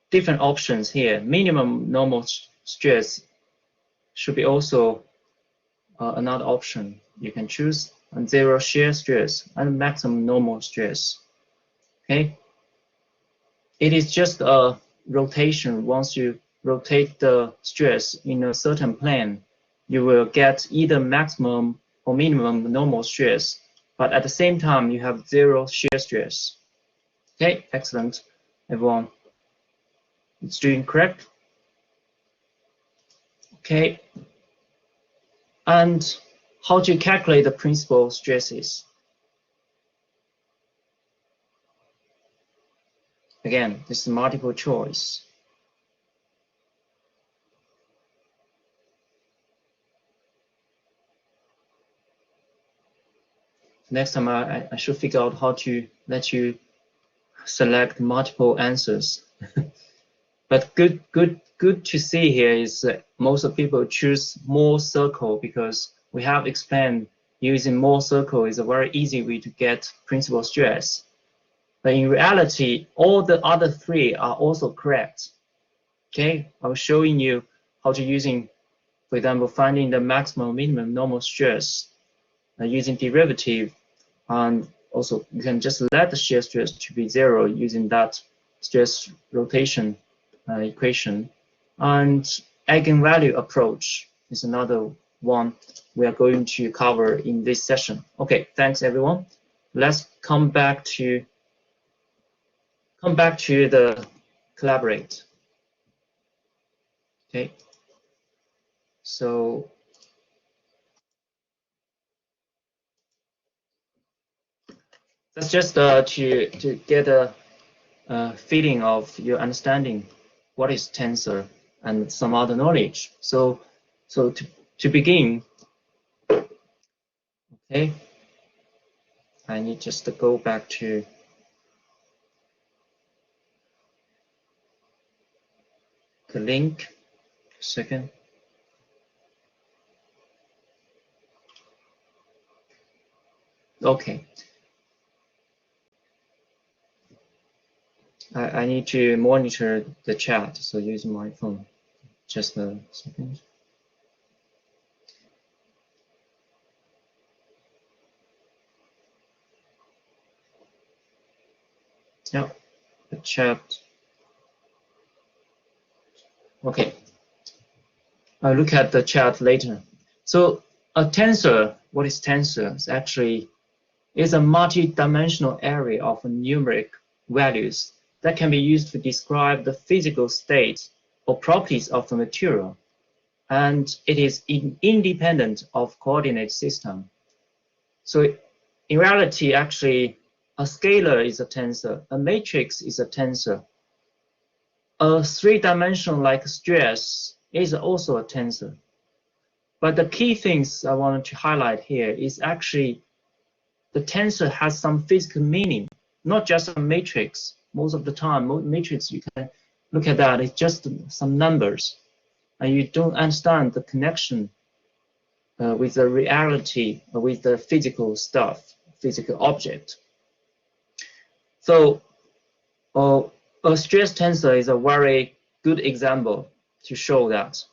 different options here. Minimum normal stress should be also another option you can choose, and zero shear stress and maximum normal stress. Okay, it is just a rotation. Once you rotate the stress in a certain plane, you will get either maximum or minimum normal stress, but at the same time you have zero shear stress. Okay, excellent, everyone. It's doing correct. Okay, and how to calculate the principal stresses? Again, this is multiple choice. Next time I should figure out how to let you select multiple answers. But good to see here is that most of people choose Mohr Circle because we have explained using Mohr Circle is a very easy way to get principal stress. But in reality, all the other three are also correct. Okay, I was showing you how to using, for example, finding the maximum minimum normal stress using derivative, and also you can just let the shear stress to be zero using that stress rotation equation. And eigenvalue approach is another one we are going to cover in this session. Okay, thanks everyone. Let's come back to the collaborate. Okay, so that's just to get a feeling of your understanding what is tensor and some other knowledge. So to begin, okay, I need just to go back to the link. A second. Okay. I need to monitor the chat, so using my phone. Just a second. Yeah, the chat. Okay. I'll look at the chat later. So a tensor, what is tensor? It's actually is a multi-dimensional array of numeric values that can be used to describe the physical state or properties of the material, and it is independent of coordinate system. So in reality, actually, a scalar is a tensor, a matrix is a tensor, a three-dimensional like stress is also a tensor. But the key things I wanted to highlight here is actually the tensor has some physical meaning, not just a matrix. Most of the time, matrix, you can look at that, it's just some numbers, and you don't understand the connection with the reality, with the physical stuff, physical object. So a stress tensor is a very good example to show that.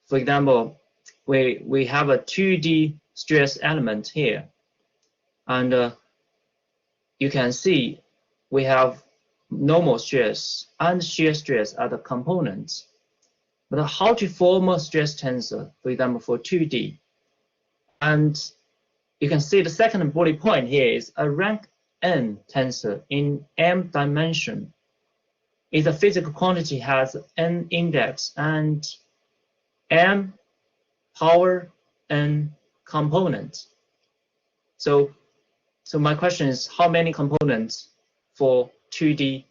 For example, we have a 2D stress element here, and you can see we have normal stress and shear stress are the components. But how to form a stress tensor, for example, for 2D? And you can see the second bullet point here is a rank n tensor in m dimension. If the physical quantity has n index and m power n components. So my question is, how many components for 2D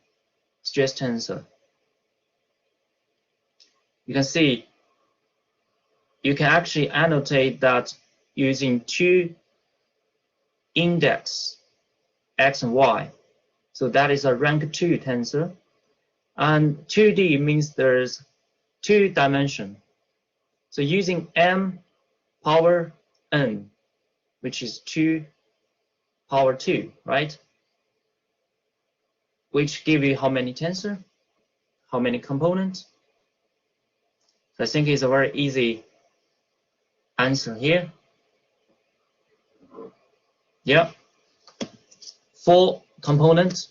stress tensor? You can see you can actually annotate that using two index x and y. So that is a rank 2 tensor. And 2D means there's two dimension. So using m power n, which is 2 power 2, right? Which give you how many tensor? how many components? I think it's a very easy answer here. Yeah, 4 components.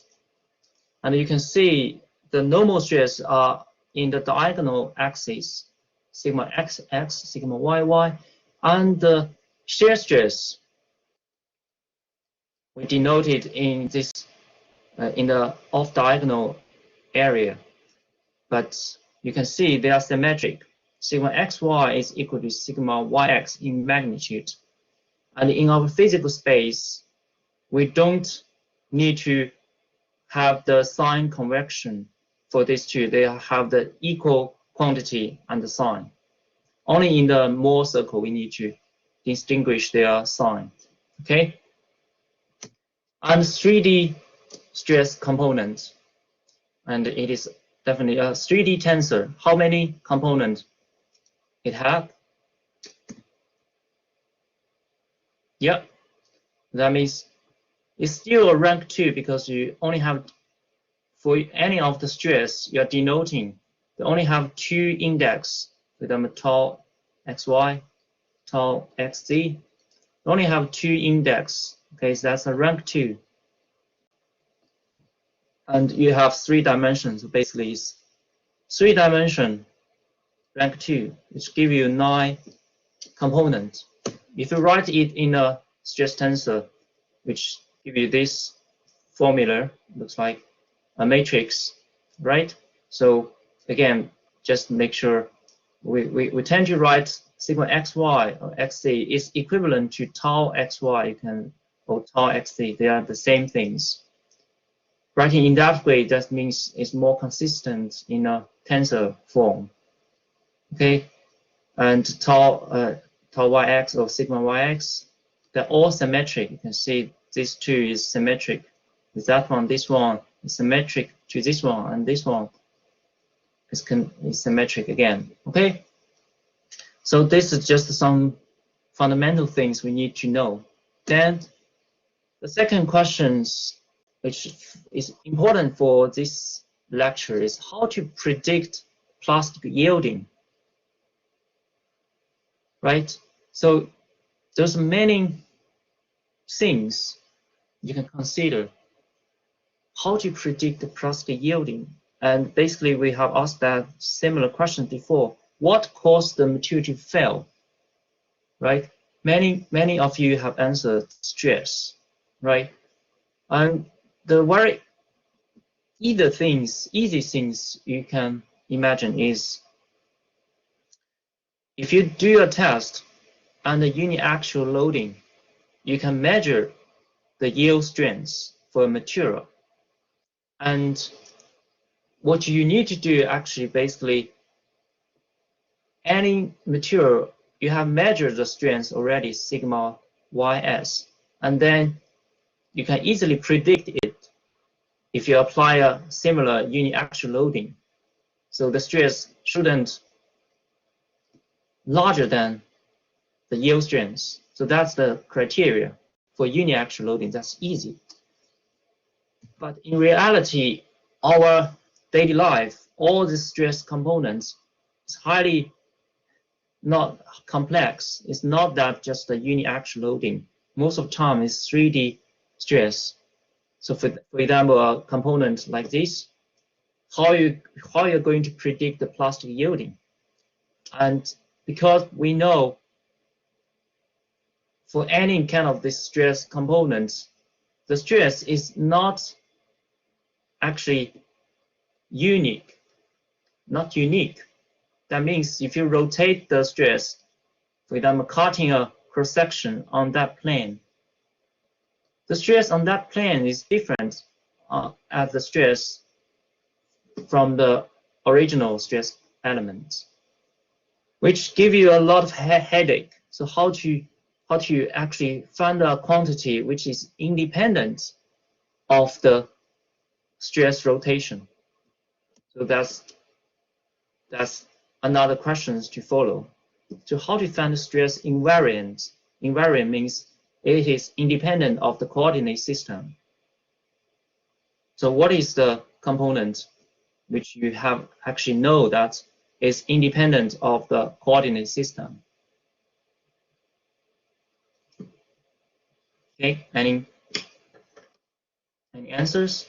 And you can see the normal stress are in the diagonal axis, sigma xx, sigma yy, and the shear stress we denoted in this in the off-diagonal area. But you can see they are symmetric. Sigma xy is equal to sigma yx in magnitude. And in our physical space, we don't need to have the sign convection for these two. They have the equal quantity and the sign. Only in the Mohr circle we need to distinguish their sign. Okay? And 3D stress component. And it is definitely a 3D tensor. How many components it have? Yeah, that means it's still a rank 2 because you only have, for any of the stress you're denoting, you only have 2 index with them tau xy, tau xz. You only have 2 index. Okay, so that's a rank 2. And you have 3 dimensions. So basically, it's 3 dimension rank 2, which give you 9 components. If you write it in a stress tensor, which give you this formula, looks like a matrix, right? So again, just make sure we tend to write sigma xy or xz is equivalent to tau xy, or tau xz. They are the same things. Writing in that way, that means it's more consistent in a tensor form. Okay, and tau yx or sigma yx, they're all symmetric. You can see these 2 is symmetric. With that one, this one is symmetric to this one, and this one is symmetric again. Okay, so this is just some fundamental things we need to know. Then the second question, which is important for this lecture, is how to predict plastic yielding. Right? So there's many things you can consider how to predict the plastic yielding. And basically, we have asked that similar question before. What caused the material to fail? Right? Many of you have answered stress, right? And the very easy things you can imagine is if you do a test and the uniaxial loading, you can measure the yield strength for a material. And what you need to do actually, basically, any material, you have measured the strength already, sigma ys, and then you can easily predict it if you apply a similar uniaxial loading. So the stress shouldn't larger than the yield strength. So that's the criteria for uniaxial loading. That's easy. But in reality, our daily life, all the stress components is highly not complex. It's not that just a uniaxial loading. Most of the time it's 3D stress. So for example, a component like this, how you're going to predict the plastic yielding. And because we know for any kind of this stress components, the stress is not actually unique, not unique. That means if you rotate the stress, for example, cutting a cross section on that plane, the stress on that plane is different as the stress from the original stress element, which give you a lot of headache. So how to actually find a quantity which is independent of the stress rotation? So that's another question to follow. So how to find the stress invariant? Invariant means it is independent of the coordinate system. So what is the component which you have actually know that is independent of the coordinate system. Okay, any answers?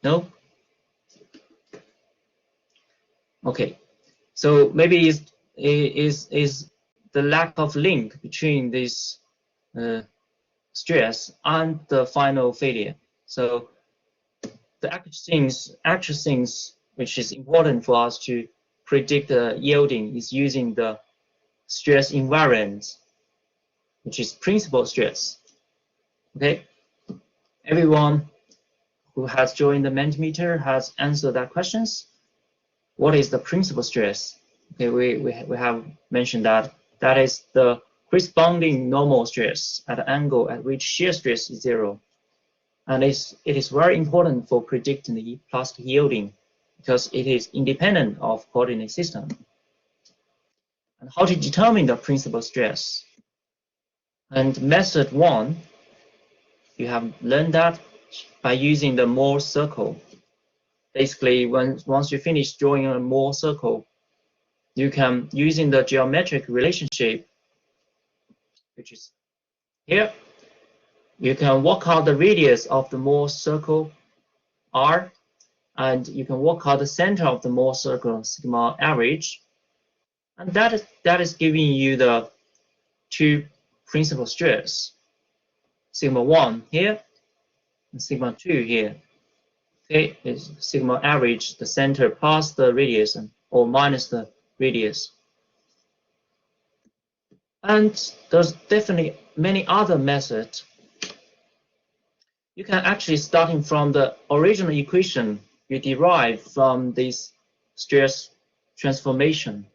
No? Okay, so maybe is the lack of link between this stress and the final failure. So the actual things which is important for us to predict the yielding is using the stress invariant, which is principal stress. Okay, everyone who has joined the Mentimeter has answered that questions. What is the principal stress? Okay, we have mentioned that is the corresponding normal stress at the angle at which shear stress is 0. And it is very important for predicting the plastic yielding because it is independent of coordinate system. And how to determine the principal stress? And method 1, you have learned that by using the Mohr circle. Basically, once you finish drawing a Mohr circle, you can, using the geometric relationship, which is here, you can work out the radius of the Mohr circle, r, and you can work out the center of the Mohr circle, sigma average, and that is giving you the two principal stress, sigma 1 here and sigma 2 here. Okay, is sigma average the center plus the radius or minus the radius. And there's definitely many other methods. You can actually, starting from the original equation you derive from this stress transformation,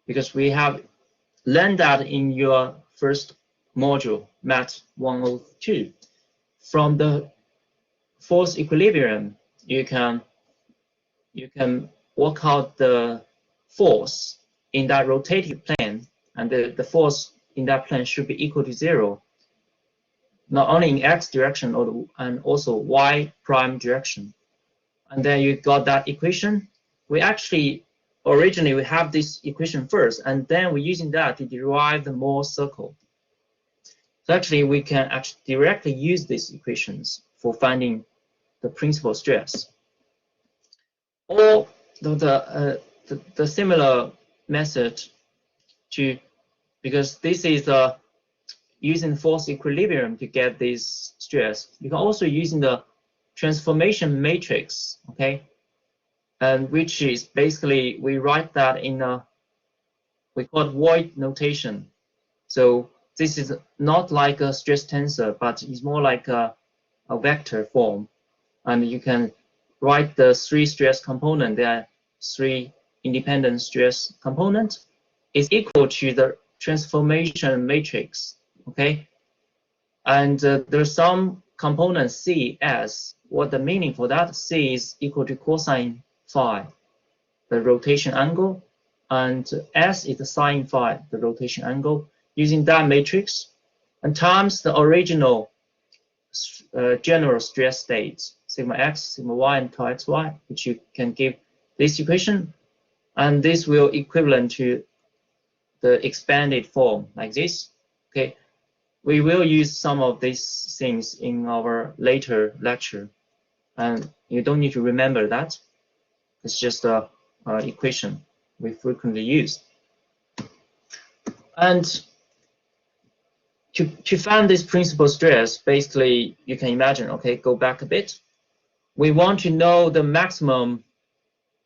because we have learned that in your first module, Math 102. From the force equilibrium, you can work out the force in that rotating plane, and the force in that plane should be equal to 0, not only in x direction and also y prime direction. And then you got that equation. We actually originally we have this equation first, and then we're using that to derive the Mohr circle. So actually we can actually directly use these equations for finding the principal stress. Or the similar method to, because this is using force equilibrium to get this stress. You can also using the transformation matrix, okay, and which is basically we write that in a, we call it void notation. So this is not like a stress tensor, but it's more like a vector form, and you can write the 3 stress component. There are 3 independent stress components is equal to the transformation matrix. Okay, and there's some component C as what the meaning for that. C is equal to cosine phi, the rotation angle, and S is the sine phi, the rotation angle. Using that matrix and times the original general stress states, sigma x, sigma y, and tau xy, which you can give this equation, and this will equivalent to the expanded form like this. Okay, we will use some of these things in our later lecture, and you don't need to remember that. It's just a equation we frequently use. And to find this principal stress, basically you can imagine, okay, go back a bit. We want to know the maximum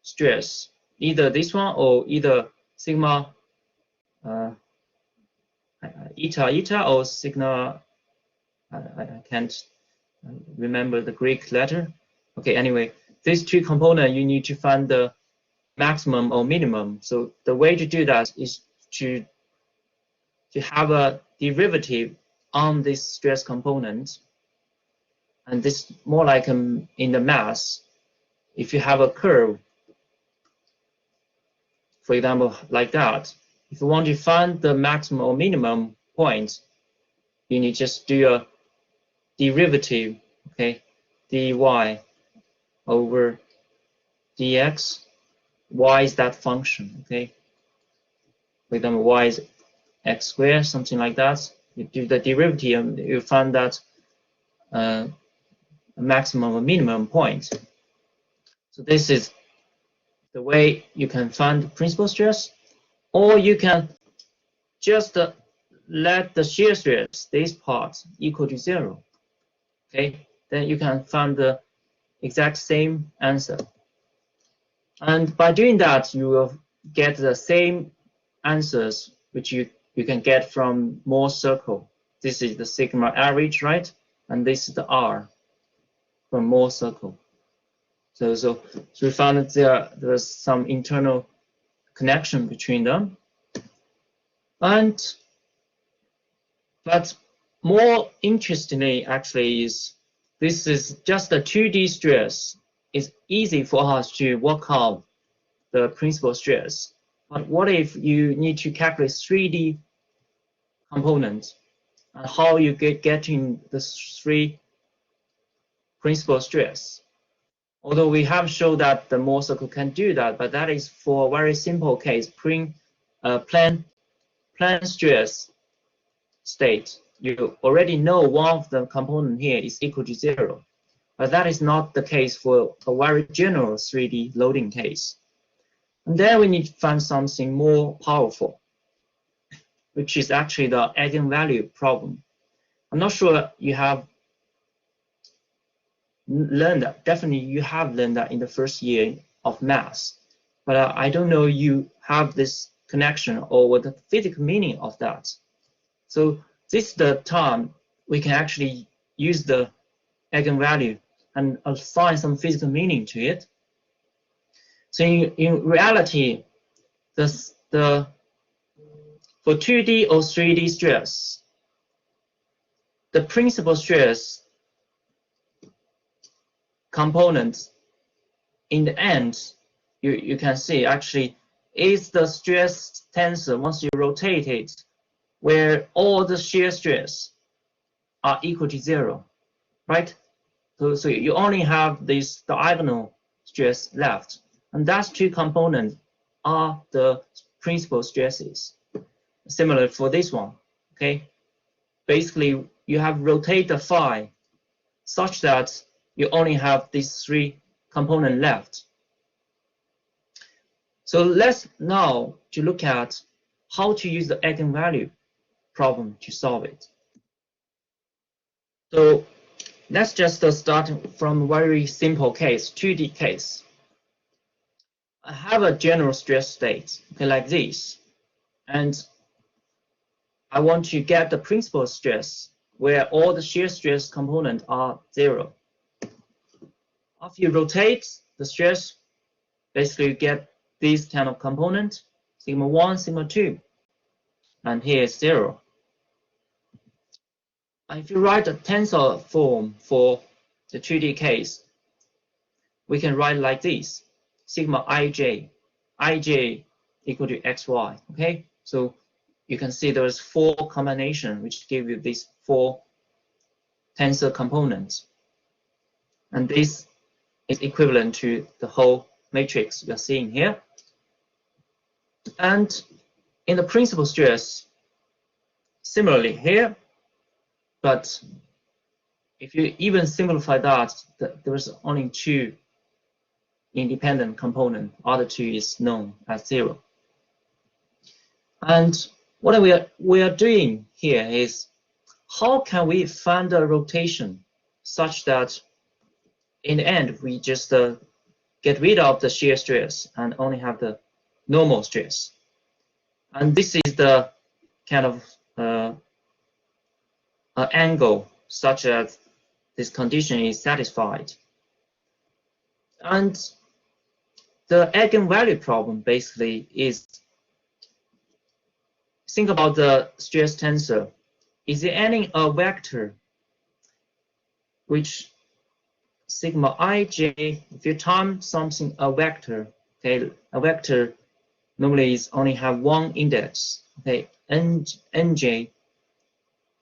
stress, either this one or either sigma eta or sigma, I can't remember the Greek letter. Okay, anyway, these 2 components you need to find the maximum or minimum. So the way to do that is to have a derivative on this stress component, and this more like in the math. If you have a curve, for example, like that, if you want to find the maximum or minimum point, you need just do a derivative, okay, dy over dx. Y is that function, okay? For example, y is x squared, something like that. You do the derivative, and you find that a maximum or minimum point. So this is the way you can find principal stress, or you can just let the shear stress, this part, equal to 0. Okay, then you can find the exact same answer. And by doing that, you will get the same answers which you can get from Mohr circle. This is the sigma average, right? And this is the R from Mohr circle. So we found that there's some internal connection between them. But more interestingly, actually, is this is just a 2D stress. It's easy for us to work out the principal stress. But what if you need to calculate 3D components, and how you getting the 3 principal stress? Although we have shown that the Mohr circle can do that, but that is for a very simple case, plane stress state. You already know one of the component here is equal to 0, but that is not the case for a very general 3D loading case. And then we need to find something more powerful, which is actually the eigenvalue problem. I'm not sure you have learned that. Definitely you have learned that in the first year of math, but I don't know you have this connection or what the physical meaning of that. So this is the time we can actually use the eigenvalue and assign some physical meaning to it. So in reality, for 2D or 3D stress, the principal stress component in the end, you can see actually is the stress tensor once you rotate it, where all the shear stress are equal to 0, right? So you only have this diagonal stress left, and those 2 components are the principal stresses. Similar for this one, okay? Basically, you have rotate the phi such that you only have these 3 components left. So let's now to look at how to use the eigenvalue problem to solve it. So let's just start from a very simple case, 2D case. I have a general stress state, okay, like this, and I want to get the principal stress where all the shear stress components are 0. After you rotate the stress, basically you get this kind of component, sigma 1, sigma 2, and here is 0. And if you write a tensor form for the 2D case, we can write like this, sigma ij equal to xy, okay? So you can see there's 4 combinations which give you these 4 tensor components. And this is equivalent to the whole matrix you're seeing here. And in the principal stress, similarly here, but if you even simplify that, there's only 2 independent components. Other 2 is known as 0. And what we are doing here is how can we find a rotation such that in the end we just get rid of the shear stress and only have the normal stress. And this is the kind of angle such that this condition is satisfied. And the eigenvalue problem basically is, think about the stress tensor. Is there any vector which sigma ij, if you time something a vector, okay, a vector normally is only have one index, okay, nj,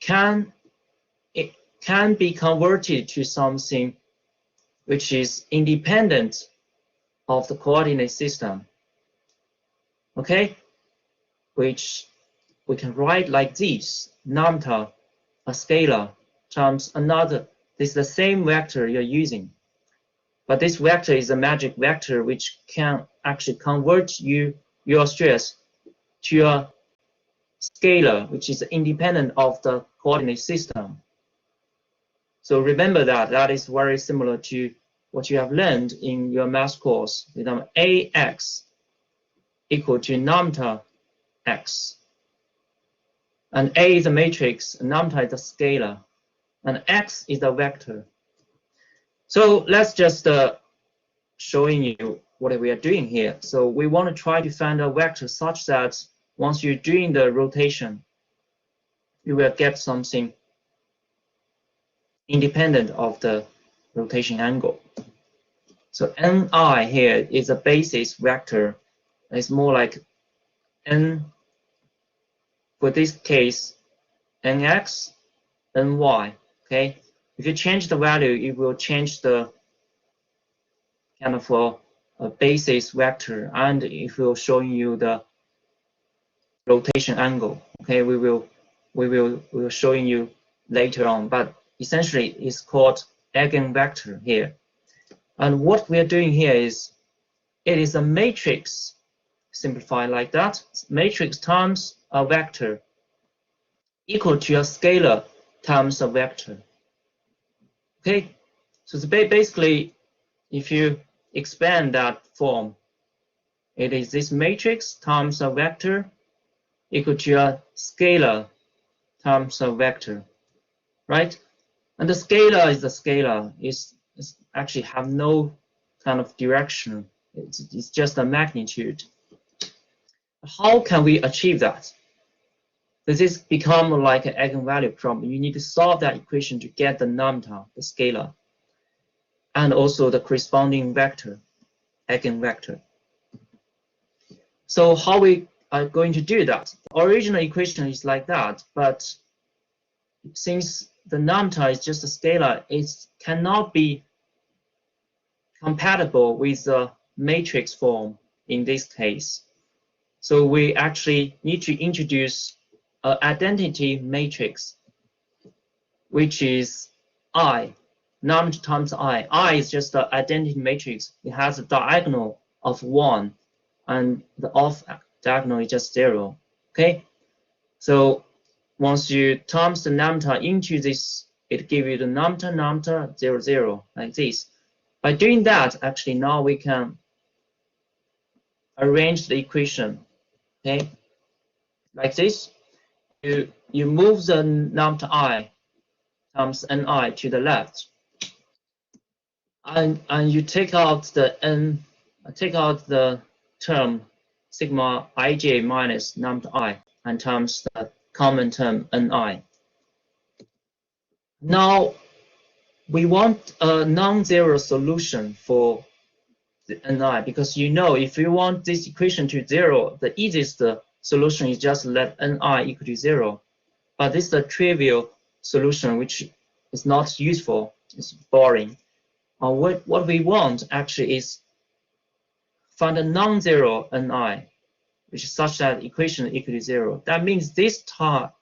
it can be converted to something which is independent of the coordinate system. Okay, which we can write like this: lambda, a scalar, times another. This is the same vector you're using, but this vector is a magic vector which can actually convert your stress to a scalar which is independent of the coordinate system. So remember that is very similar to what you have learned in your math course. Ax equal to lambda x, and A is a matrix, and lambda is a scalar, and x is a vector. So let's just showing you what we are doing here. So we want to try to find a vector such that once you're doing the rotation, you will get something independent of the rotation angle. So Ni here is a basis vector. It's more like N, for this case, Nx, Ny, okay? If you change the value, it will change the kind of a basis vector, and it will show you the rotation angle. Okay, we will showing you later on, but essentially it's called eigenvector here. And what we are doing here is, it is a matrix, simplified like that, matrix times a vector equal to a scalar times a vector. Okay, so it's basically, if you expand that form, it is this matrix times a vector equal to a scalar times a vector, right? And the scalar is the scalar. It's actually have no kind of direction. It's just a magnitude. How can we achieve that? Does this become like an eigenvalue problem? You need to solve that equation to get the lambda, the scalar, and also the corresponding vector, eigenvector. So how we are going to do that? The original equation is like that, but since the lambda is just a scalar, it cannot be compatible with the matrix form in this case. So we actually need to introduce an identity matrix, which is I, lambda times I. I is just the identity matrix. It has a diagonal of 1, and the off diagonal is just 0. Okay, so once you times the lambda into this, it gives you the lambda 0 0 like this. By doing that, actually now we can arrange the equation, okay, like this. You move the lambda I times Ni to the left, and you take out the term sigma ij minus lambda I and times the common term Ni. Now we want a non-zero solution for the Ni, because you know, if you want this equation to 0, the easiest solution is just let Ni equal to 0. But this is a trivial solution which is not useful, it's boring. What we want actually is find a non-zero Ni, which is such that equation equal to 0. That means this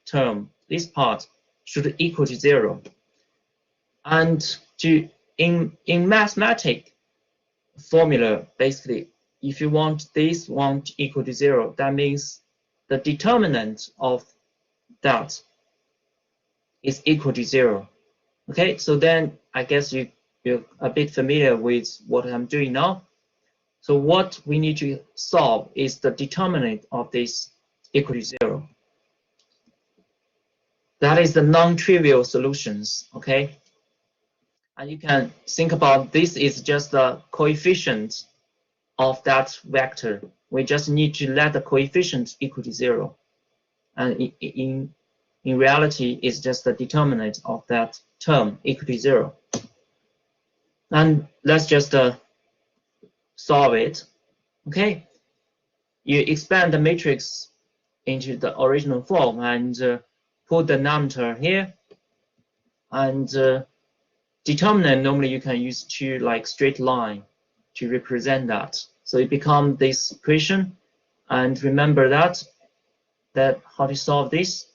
term, this part, should equal to 0. And in mathematics formula, basically, if you want this one equal to 0, that means the determinant of that is equal to 0. Okay, so then I guess you're a bit familiar with what I'm doing now. So what we need to solve is the determinant of this equal to 0. That is the non-trivial solutions, okay? And you can think about this is just the coefficient of that vector. We just need to let the coefficient equal to 0. And in reality, it's just the determinant of that term equal to 0. And let's just solve it. Okay, you expand the matrix into the original form and put the numerator here, and determinant normally you can use two like straight line to represent that. So it becomes this equation, and remember that how to solve this.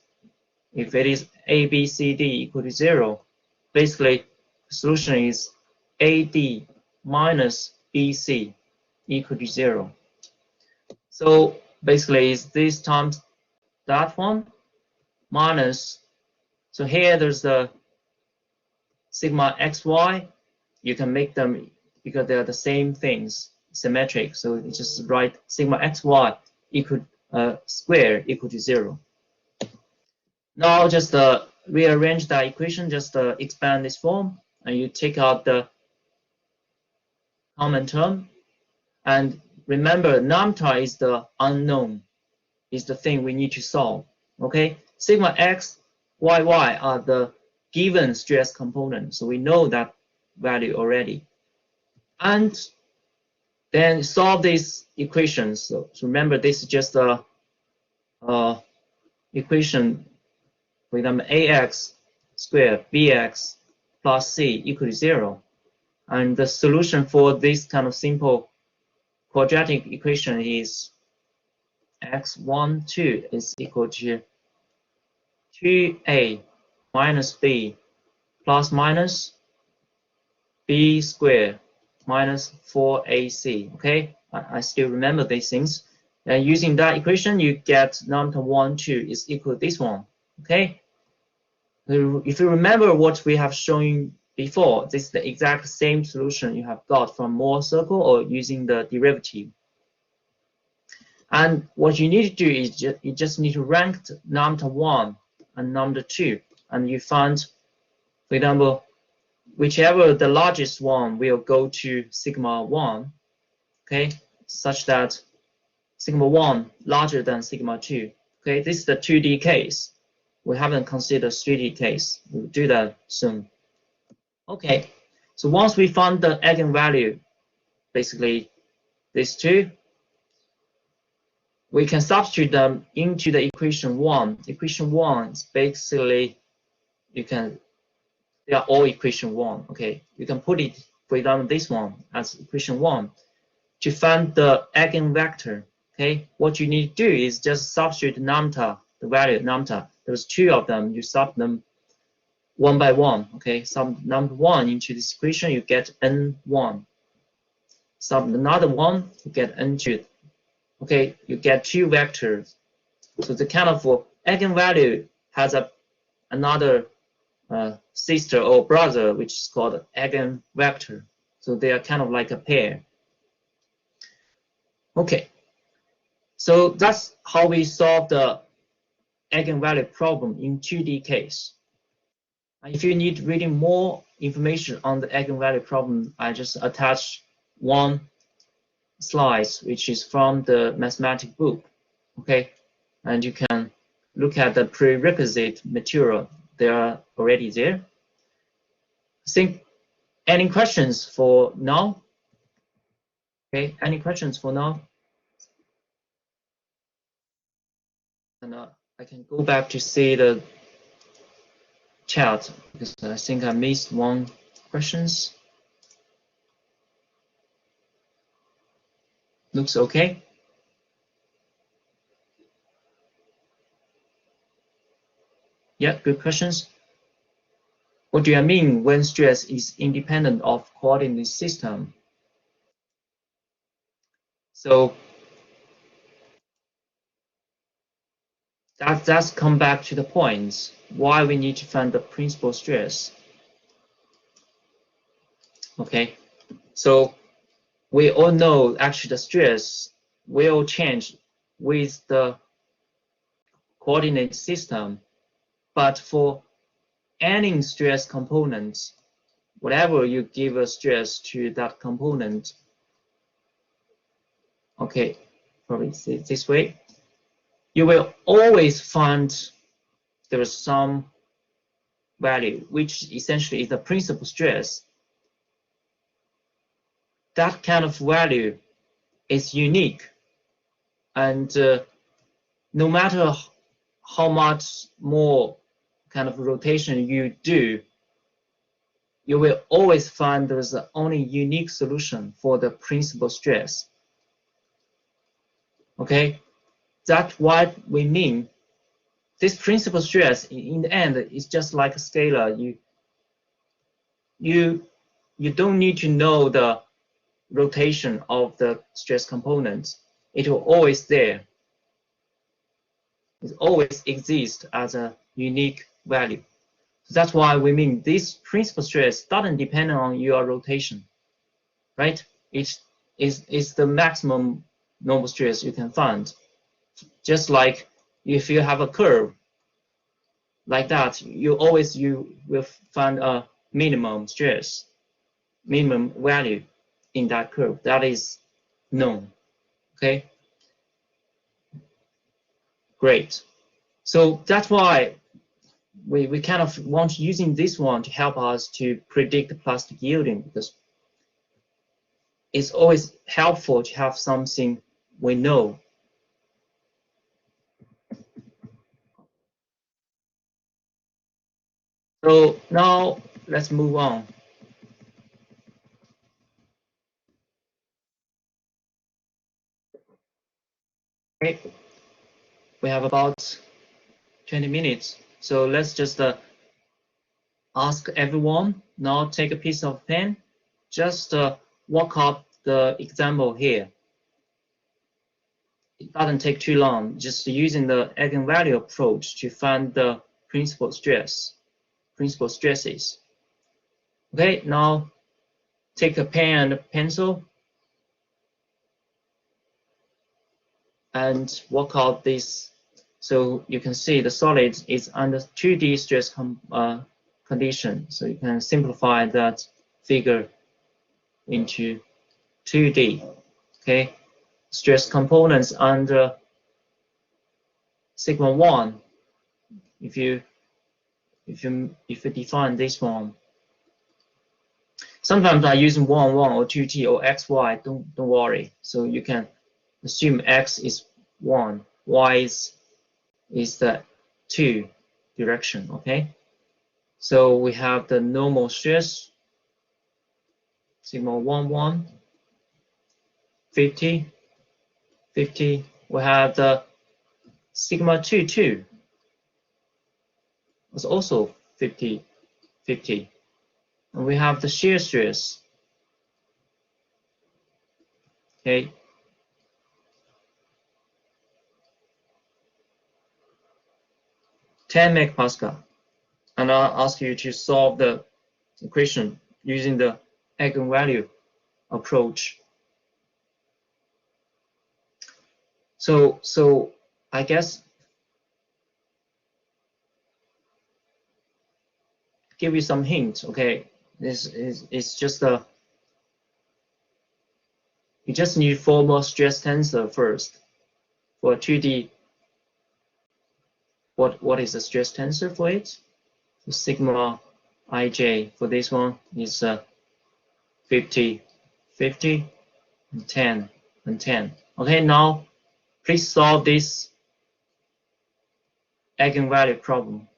If it is a, b, c, d equal to 0, basically the solution is ad minus bc equal to 0. So basically it's this times that one minus, so here there's the sigma xy, you can make them because they are the same things, symmetric, so you just write sigma xy equal square equal to 0. Now just rearrange that equation, just expand this form, and you take out the common term, and remember lambda is the unknown, is the thing we need to solve. Okay, sigma x, y are the given stress components, so we know that value already. And then solve these equations. So remember, this is just a equation. For example, ax squared bx plus c equal to 0. And the solution for this kind of simple quadratic equation is x12 is equal to 2a minus b plus minus b squared minus 4ac. Okay, I still remember these things. And using that equation, you get lambda 1, 2 is equal to this one. Okay, if you remember what we have shown before, this is the exact same solution you have got from Mohr Circle or using the derivative. And what you need to do is you just need to rank lambda 1 and lambda 2, and you find, for example, whichever the largest one will go to sigma 1, okay, such that sigma 1 larger than sigma 2. Okay, this is the 2D case. We haven't considered 3D case. We'll do that soon. Okay, so once we found the eigenvalue, basically these two, we can substitute them into the equation 1. Equation 1 is basically, they are all equation 1. Okay, you can put it, for example, this one as equation 1 to find the eigenvector. Okay, what you need to do is just substitute lambda, the value lambda. There's two of them. You sub them one by one. Okay, sub number 1 into this equation, you get n1. Sub another one, you get n2. Okay, you get two vectors. So the kind of eigenvalue has another sister or brother, which is called eigenvector. So they are kind of like a pair. Okay, so that's how we solve the eigenvalue problem in 2D case. And if you need reading more information on the eigenvalue problem, I just attached one slide, which is from the mathematics book. Okay, and you can look at the prerequisite material. They are already there. I think any questions for now? Okay, any questions for now? And I can go back to see the chat because I think I missed one questions. Looks okay. Yeah, good questions. What do I mean when stress is independent of coordinate system? So that's come back to the points why we need to find the principal stress. Okay, so we all know actually the stress will change with the coordinate system, but for any stress component, whatever you give a stress to that component, okay, probably this way, you will always find there is some value, which essentially is the principal stress. That kind of value is unique, and no matter how much more kind of rotation you do, you will always find there's the only unique solution for the principal stress. Okay, that's what we mean. This principal stress in the end is just like a scalar. You don't need to know the rotation of the stress components. It will always there. It always exists as a unique value. So that's why we mean this principal stress doesn't depend on your rotation, right? It is the maximum normal stress you can find. Just like if you have a curve like that, you will find a minimum stress, minimum value in that curve. That is known. Okay, great. So that's why we kind of want using this one to help us to predict plastic yielding, because it's always helpful to have something we know. So now let's move on. Okay, we have about 20 minutes. So let's just ask everyone, now take a piece of pen, just work up the example here. It doesn't take too long, just using the eigenvalue approach to find the principal stresses. Okay, now take a pen and a pencil and work out this. So you can see the solid is under 2D stress condition. So you can simplify that figure into 2D. Okay, stress components under sigma 1. If you define this one, sometimes I use 1, 1 or 2t or xy. Don't worry. So you can assume x is 1, y is the 2 direction. Okay. So we have the normal stress sigma 1, 1, 50, 50. We have the sigma 2, 2. It's also 50, 50. And we have the shear stress. Okay. (10 megapascal). And I'll ask you to solve the equation using the eigenvalue approach. So I guess give you some hints. Okay, this is just you just need form a stress tensor first for 2D. What is the stress tensor for it? So sigma ij for this one is 50, 50, and 10, and 10. Okay, now please solve this eigenvalue problem.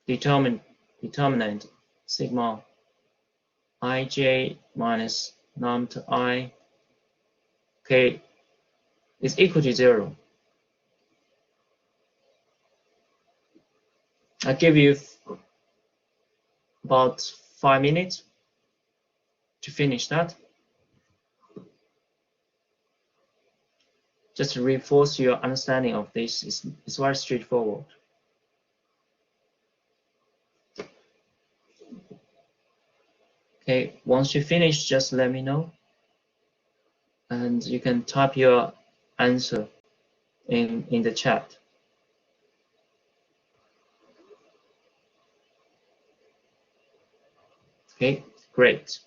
Determinant sigma ij minus lambda I, okay, is equal to 0. I give you about 5 minutes to finish that. Just to reinforce your understanding of this, it's very straightforward. Okay, once you finish, just let me know. And you can type your answer in the chat. Okay, great.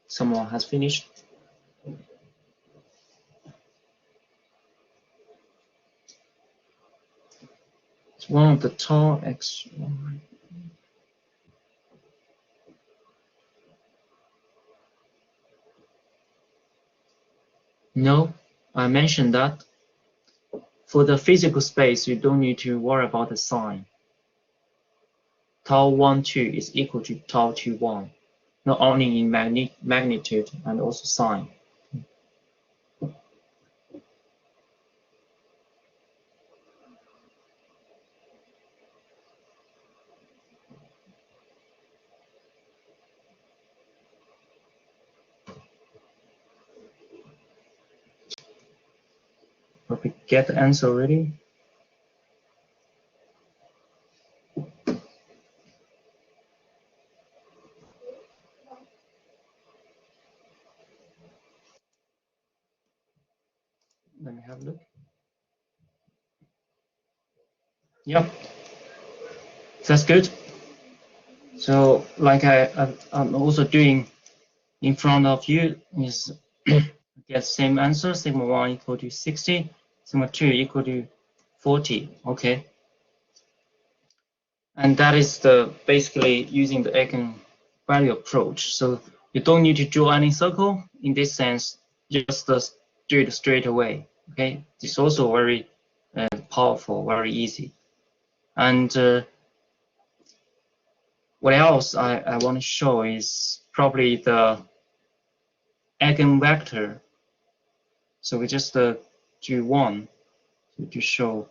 Someone has finished. It's one of the tau x. No, I mentioned that for the physical space, you don't need to worry about the sign. Tau 1, 2 is equal to tau 2, 1, not only in magnitude and also sign. But we get the answer already. Let me have a look. Yep, that's good. So like I'm also doing in front of you is get same answer, sigma 1 equal to 60, sigma 2 equal to 40. Okay. And that is the basically using the eigenvalue approach. So you don't need to draw any circle in this sense, just do it straight away. Okay, it's also very powerful, very easy. And what else I want to show is probably the eigenvector. So we just do one to show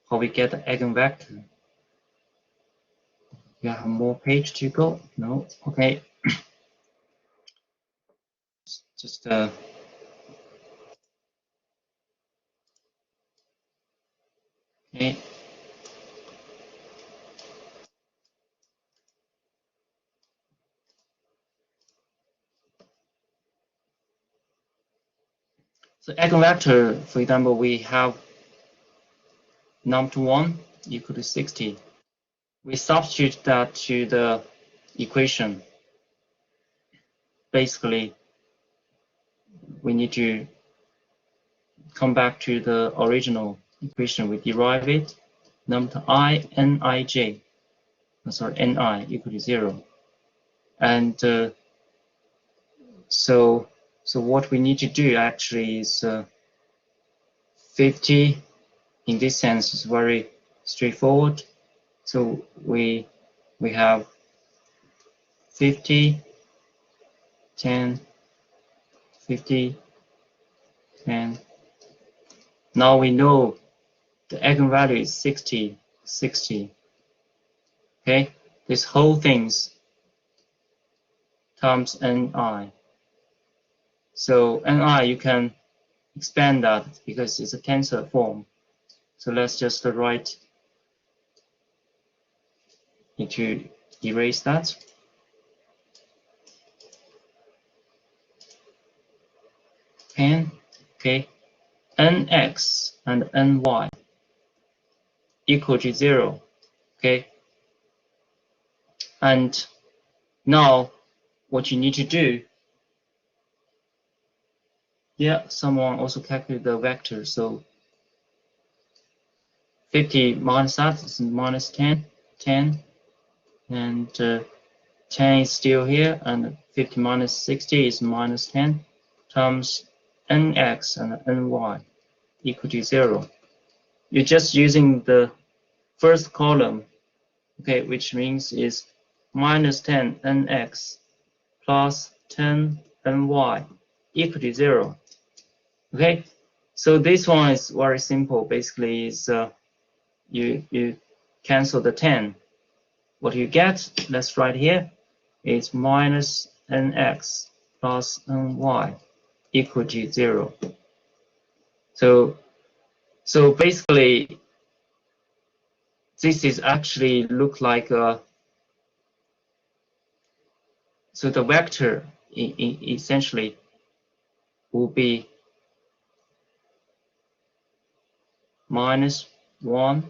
how we get the eigenvector. You have more page to go? No? Okay. Just okay. So eigenvector, for example, we have number 1 equal to 60. We substitute that to the equation. Basically, we need to come back to the original equation. We derive it. Number I, Nij, sorry, Ni equal to 0. And so what we need to do actually is 50 in this sense is very straightforward. So we have 50, 10, 50, 10. Now we know the eigenvalue is 60, 60. Okay, this whole thing's times Ni. So Ni, you can expand that because it's a tensor form. So let's just write into erase that. And okay, Nx and Ny equal to 0. Okay, and now what you need to do, yeah, someone also calculate the vector. So 50 minus that is minus 10, 10, and 10 is still here, and 50 minus 60 is minus 10 times Nx and Ny equal to 0. You're just using the first column, okay, which means is minus 10 Nx plus 10 Ny equal to 0. Okay, so this one is very simple. Basically, is you cancel the 10. What you get, let's write here, is minus Nx plus Ny equal to 0. So basically, this is actually look like a, so the vector essentially will be minus 1,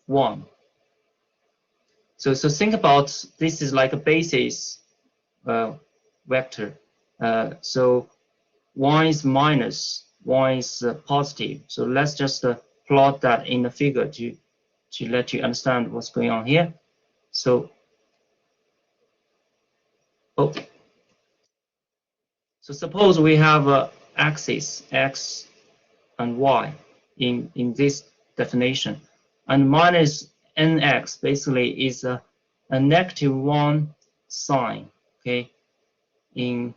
1. So think about this is like a basis vector. So 1 is minus, 1 is positive. So let's just plot that in the figure to let you understand what's going on here. So, so suppose we have axis x and y. in this definition. And minus nx basically is a -1 sign, okay, in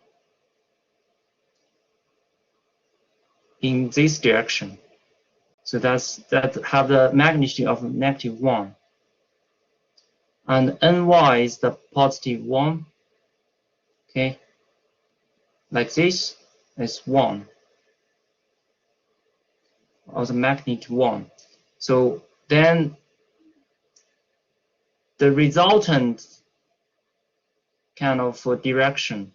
this direction. So that have the magnitude of -1. And ny is the +1, okay, like this is 1, or the magnitude 1. So then the resultant kind of direction,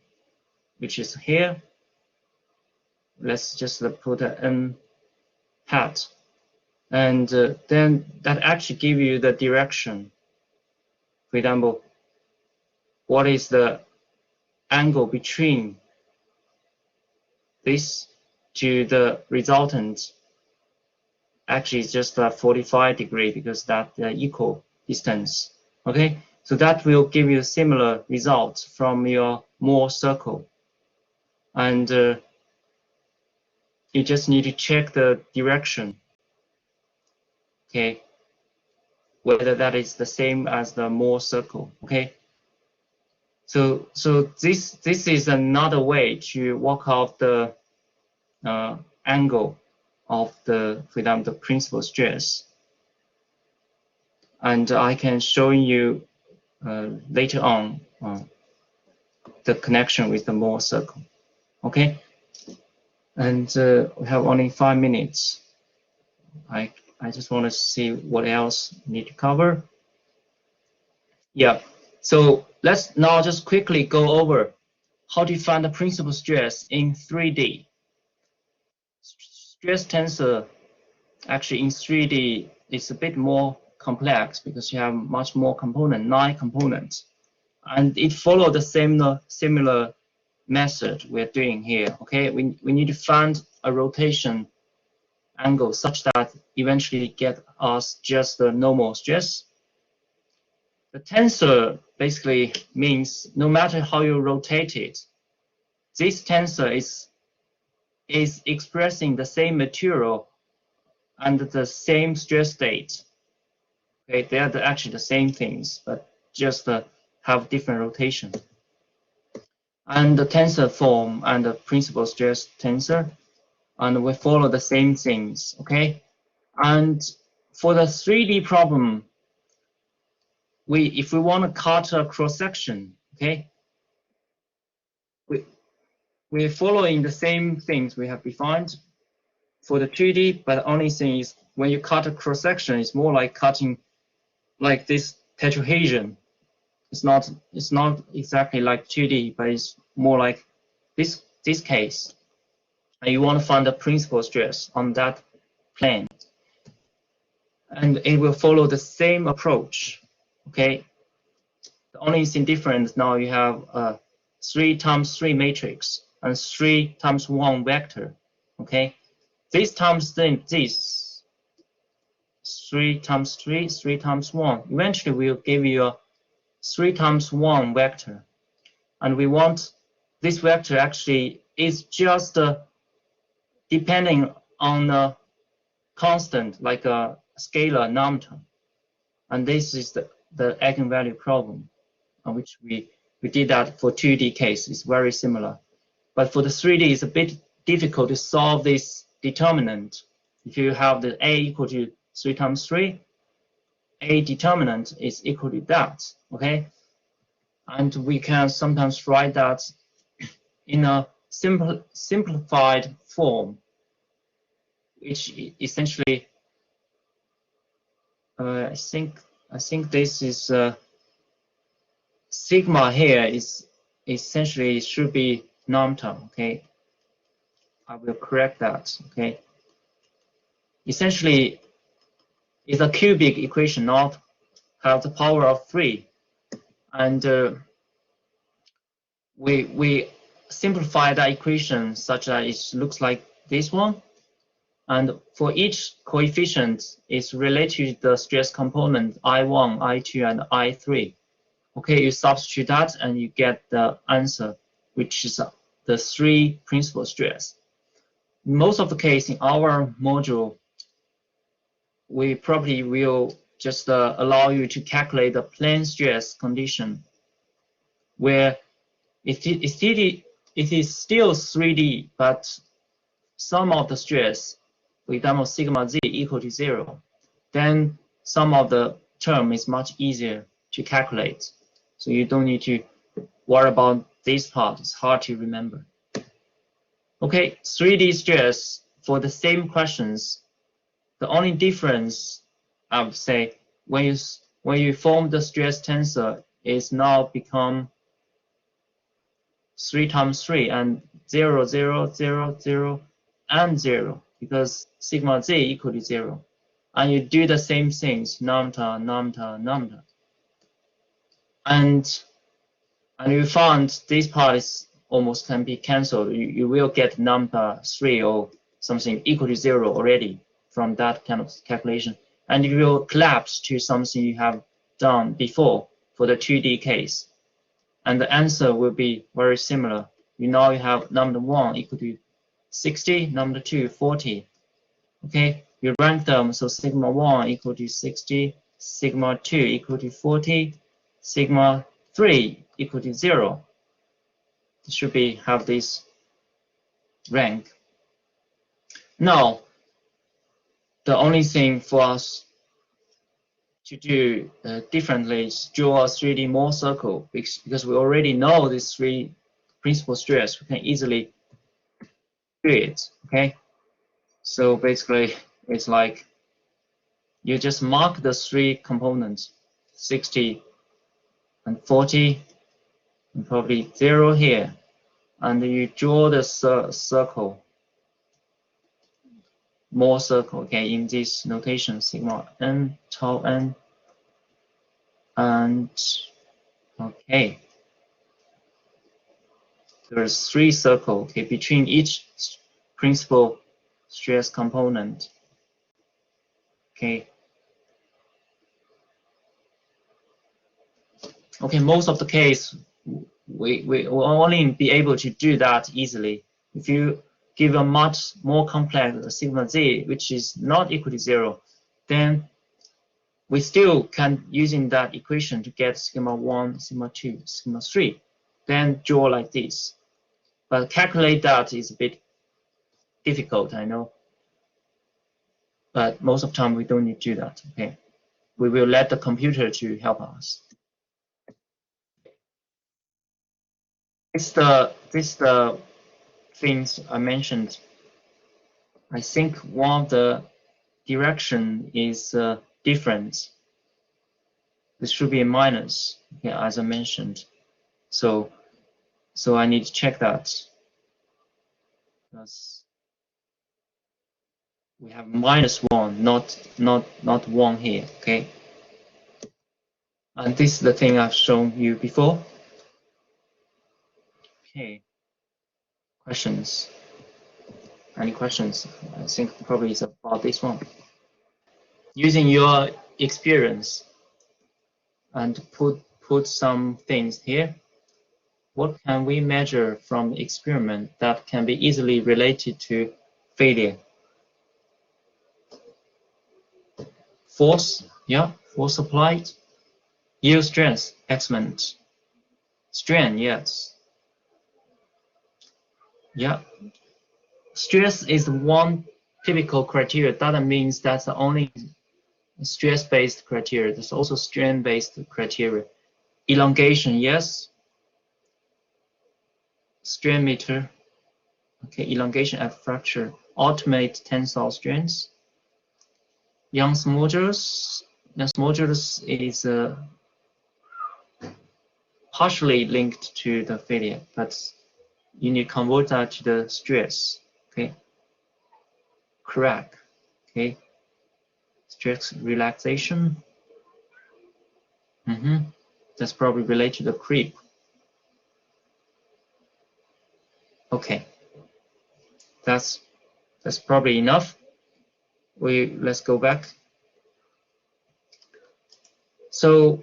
which is here, let's just put an n hat, and then that actually give you the direction. For example, what is the angle between this to the resultant? Actually, it's just 45 degrees because that equal distance. Okay, so that will give you a similar result from your Mohr circle, and you just need to check the direction. Okay, whether that is the same as the Mohr circle. Okay, so this is another way to work out the angle of the, for example, the principal stress, and I can show you later on the connection with the Mohr circle. Okay, and we have only 5 minutes. I just want to see what else we need to cover. Yeah, so let's now just quickly go over how to find the principal stress in 3D. Stress tensor actually in 3D is a bit more complex because you have much more components, 9 components, and it follows the similar method we're doing here. Okay, we need to find a rotation angle such that eventually get us just the normal stress. The tensor basically means no matter how you rotate it, this tensor is expressing the same material and the same stress state. Okay, they are actually the same things, but just have different rotation. And the tensor form and the principal stress tensor, and we follow the same things. Okay, and for the 3D problem, if we want to cut a cross section, okay, we're following the same things we have defined for the 2D, but the only thing is when you cut a cross section, it's more like cutting like this tetrahedron. It's not exactly like 2D, but it's more like this case. And you want to find the principal stress on that plane, and it will follow the same approach. Okay, the only thing different now, you have a 3 times 3 matrix and 3 times 1 vector. Okay, this times this 3 times 3, 3 times 1 eventually will give you a 3 times 1 vector, and we want this vector actually is just depending on a constant like a scalar number, and this is the eigenvalue problem, which we did that for 2D case. It's very similar, but for the 3D it's a bit difficult to solve this determinant. If you have the A equal to 3 times 3, A determinant is equal to that. Okay, and we can sometimes write that in a simplified form, which essentially I think this is sigma here is essentially should be non-term. Okay, I will correct that. Okay, essentially it's a cubic equation, not have the power of 3, and we simplify that equation such that it looks like this one, and for each coefficient is related to the stress component I1, I2, and I3. Okay, you substitute that and you get the answer, which is the 3 principal stress. Most of the case in our module, we probably will just allow you to calculate the plane stress condition, where it is still 3D, but some of the stress, for example, sigma z equal to 0, then some of the term is much easier to calculate. So you don't need to worry about this part. It's hard to remember. Okay, 3D stress for the same questions. The only difference, I would say, when you form the stress tensor, is now become 3 times 3 and 0, 0, 0, 0, and 0, because sigma z equal to 0. And you do the same things, lambda, lambda, lambda. And you found this part is almost can be cancelled. You will get lambda 3 or something equal to 0 already from that kind of calculation. And it will collapse to something you have done before for the 2D case. And the answer will be very similar. You now have lambda 1 equal to 60, lambda 2 40. Okay, you rank them, so sigma 1 equal to 60, sigma 2 equal to 40, sigma 3 equal to 0. It should be have this rank. Now, the only thing for us to do differently is draw a 3D Mohr circle, because we already know these 3 principal stress. We can easily do it. Okay, so basically it's like you just mark the 3 components, 60 and 40, and probably 0 here, and you draw the circle, Mohr circle, okay, in this notation, sigma n, tau n, and okay, there's 3 circles, okay, between each principal stress component, okay. Okay, most of the case, we will only be able to do that easily. If you give a much more complex sigma z, which is not equal to 0, then we still can, using that equation to get sigma 1, sigma 2, sigma 3, then draw like this. But calculate that is a bit difficult, I know. But most of the time we don't need to do that, okay? We will let the computer to help us. This the things I mentioned. I think one of the direction is different. This should be a minus, okay, as I mentioned. So I need to check that. Because we have -1, not 1 here, okay? And this is the thing I've shown you before. Okay. Questions? Any questions? I think probably it's about this one. Using your experience and put some things here. What can we measure from experiment that can be easily related to failure? Force, yeah, force applied. Yield strength, excellent. Strain, yes. Yeah. Stress is one typical criteria. That means that's the only stress-based criteria. There's also strain-based criteria. Elongation, yes. Strain meter. Okay, elongation at fracture. Ultimate tensile strength. Young's modulus. Young's modulus is partially linked to the failure, but you need to convert that to the stress. Okay. Crack. Okay. Stress relaxation. That's probably related to the creep. Okay. That's probably enough. Let's go back. So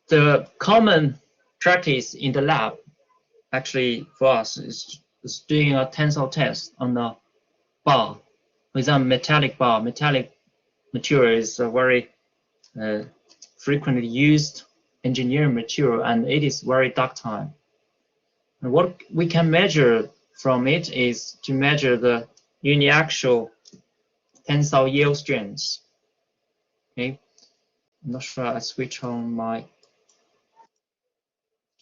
the common practice in the lab, actually for us, is doing a tensile test on the bar with a metallic bar, metallic material is a very frequently used engineering material, and it is very ductile. And what we can measure from it is to measure the uniaxial tensile yield strengths. Okay, I'm not sure I switch on my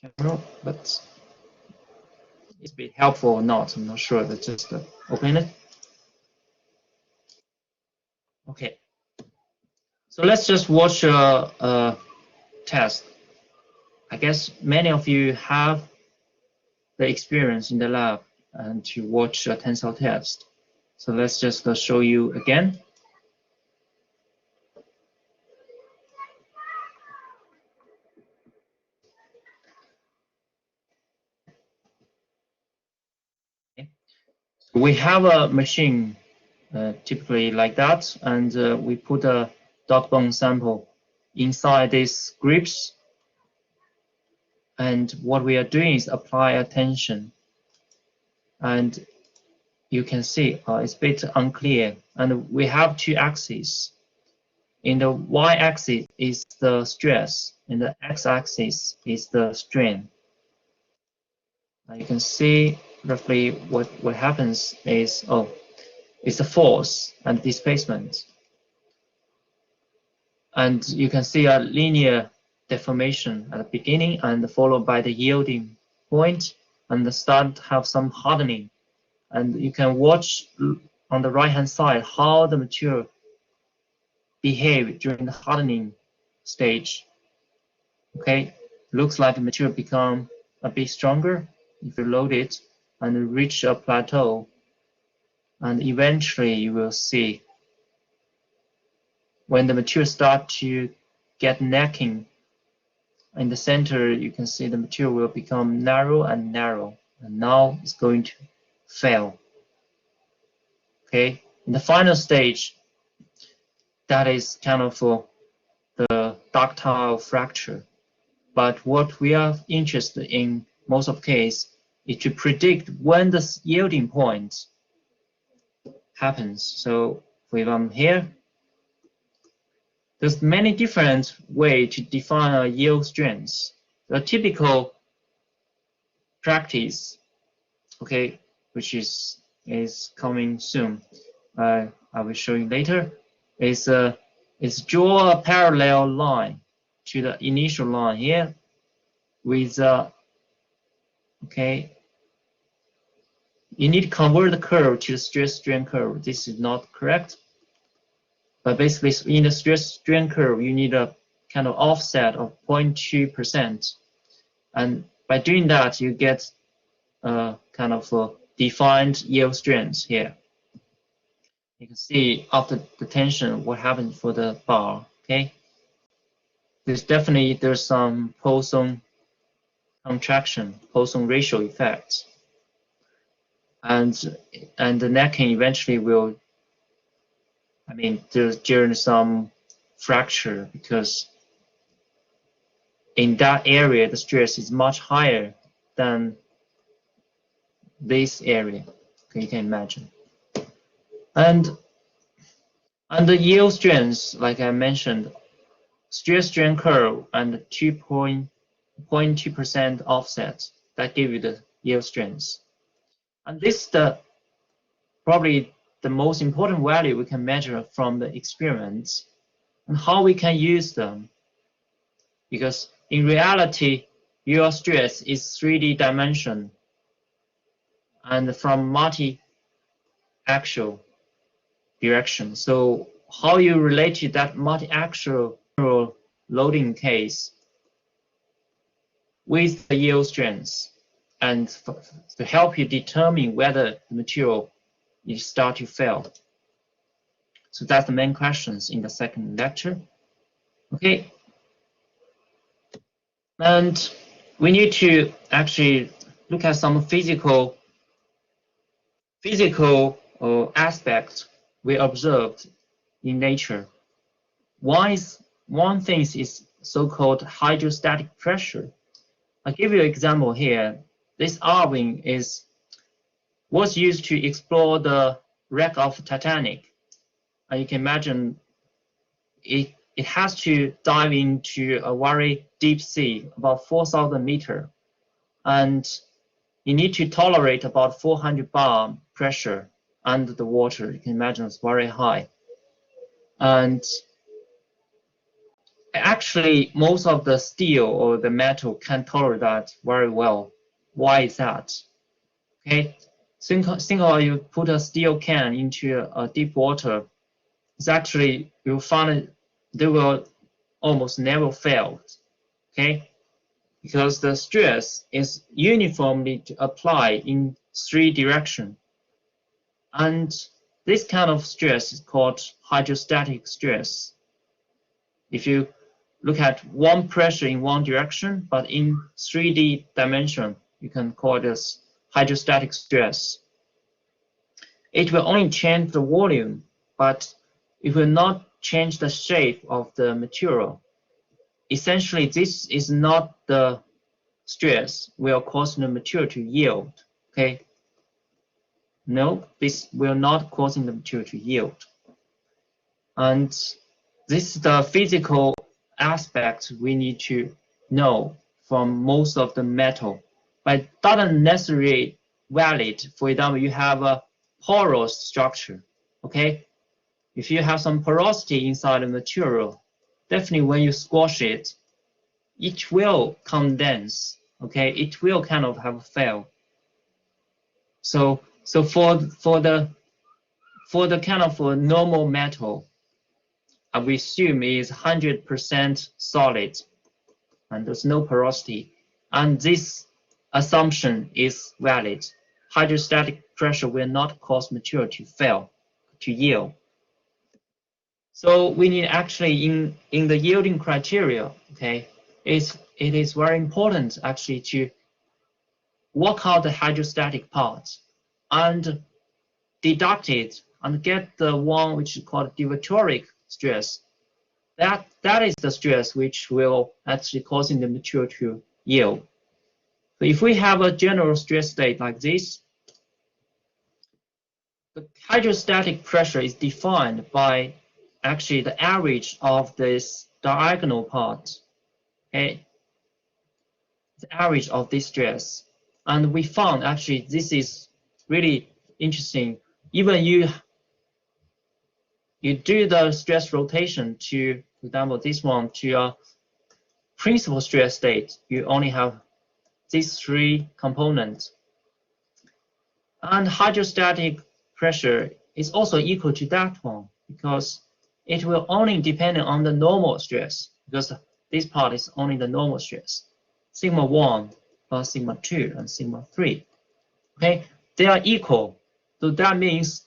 camera, but it's a bit helpful or not. I'm not sure. Let's just open it. Okay, so let's just watch a test. I guess many of you have the experience in the lab and to watch a tensile test. So let's just show you again. Okay. So we have a machine typically like that, and we put a dog bone sample inside these grips, and what we are doing is apply a tension, and you can see it's a bit unclear, and we have two axes. In the y-axis is the stress, in the x-axis is the strain. Now you can see roughly what happens is, it's the force and displacement. And you can see a linear deformation at the beginning and followed by the yielding point, and start to have some hardening. And you can watch on the right-hand side how the material behave during the hardening stage. Okay, looks like the material become a bit stronger if you load it and reach a plateau, and eventually you will see when the material start to get necking in the center, you can see the material will become narrow and narrow, and now it's going to fail. Okay, in the final stage, that is kind of the ductile fracture. But what we are interested in most of the case is to predict when the yielding point happens. So if I'm here, there's many different ways to define a yield strength. The typical practice, okay, which is coming soon, I will show you later, is draw a parallel line to the initial line here with okay, you need to convert the curve to the stress strain curve. This is not correct, but basically in the stress strain curve you need a kind of offset of 0.2%, and by doing that you get kind of defined yield strength here. You can see after the tension what happens for the bar. Okay, there's some Poisson contraction, Poisson ratio effects, and the necking eventually will, I mean, during some fracture, because in that area the stress is much higher than this area. Okay, you can imagine. And the yield strength, like I mentioned, stress strain curve and 2.2% offset, that give you the yield strength. And this is probably the most important value we can measure from the experiments, and how we can use them. Because in reality, yield stress is 3D dimension and from multi-axial direction. So how you relate to that multi-axial loading case with the yield strength, and to help you determine whether the material is start to fail. So that's the main questions in the second lecture. Okay, and we need to actually look at some physical aspects we observed in nature. One thing is so-called hydrostatic pressure. I'll give you an example here. This R-wing was used to explore the wreck of Titanic. And you can imagine it has to dive into a very deep sea, about 4,000 meters, and you need to tolerate about 400 bar pressure under the water. You can imagine it's very high. And actually, most of the steel or the metal can tolerate that very well. Why is that? Okay, think of you put a steel can into a deep water. It's actually, you'll find they will almost never fail. Okay, because the stress is uniformly applied in 3 directions. And this kind of stress is called hydrostatic stress. If you look at one pressure in one direction, but in 3D dimension, you can call this hydrostatic stress. It will only change the volume, but it will not change the shape of the material. Essentially, this is not the stress will cause the material to yield. Okay. No, this will not cause the material to yield. And this is the physical aspect we need to know from most of the metal, but it doesn't necessarily valid. For example, you have a porous structure. Okay, if you have some porosity inside the material, definitely when you squash it, it will condense. Okay, it will kind of have a fail. So for the kind of a normal metal, we assume is 100% solid and there's no porosity, and this assumption is valid. Hydrostatic pressure will not cause material to fail, to yield. So we need actually in the yielding criteria, okay, it is very important actually to work out the hydrostatic part and deduct it and get the one which is called deviatoric stress. That is the stress which will actually causing the material to yield. So if we have a general stress state like this, the hydrostatic pressure is defined by actually the average of this diagonal part, okay, the average of this stress. And we found actually this is really interesting. Even you do the stress rotation to, for example, this one to a principal stress state, you only have these 3 components. And hydrostatic pressure is also equal to that one because it will only depend on the normal stress, because this part is only the normal stress. Sigma 1 plus sigma 2 and sigma 3. Okay, they are equal. So that means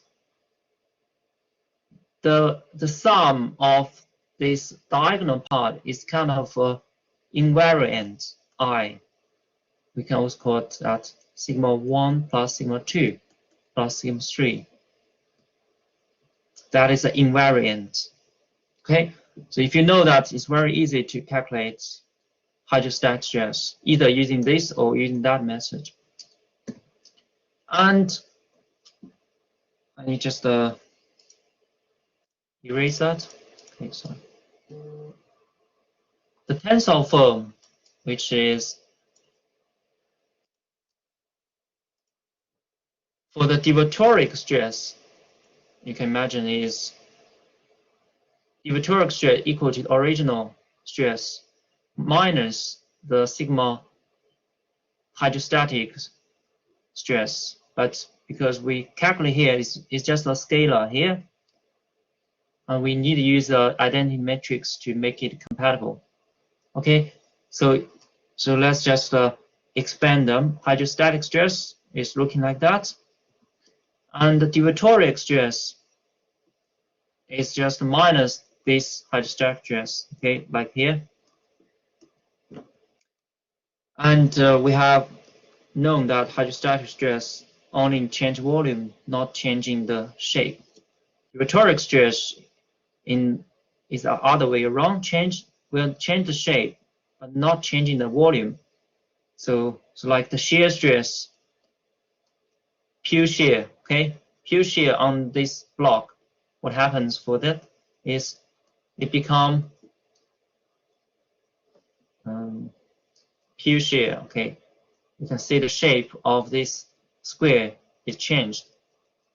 the sum of this diagonal part is kind of invariant I. We can also call it that sigma 1 plus sigma 2 plus sigma 3. That is an invariant. Okay, so if you know that, it's very easy to calculate hydrostatic stress, either using this or using that method. And I need just erase that. Okay, sorry. The tensile form, which is for the deviatoric stress, you can imagine is deviatoric stress equal to the original stress minus the sigma hydrostatic stress. But because we calculate here, it's just a scalar here, and we need to use the identity matrix to make it compatible. Okay, so let's just expand them. Hydrostatic stress is looking like that, and the deviatoric stress is just minus this hydrostatic stress. Okay, like here. And we have known that hydrostatic stress only change volume, not changing the shape. Deviatoric stress is the other way around. Will change the shape, but not changing the volume. So like the shear stress, pure shear, okay, pure shear on this block. What happens for that is it become pure shear. Okay, you can see the shape of this square is changed.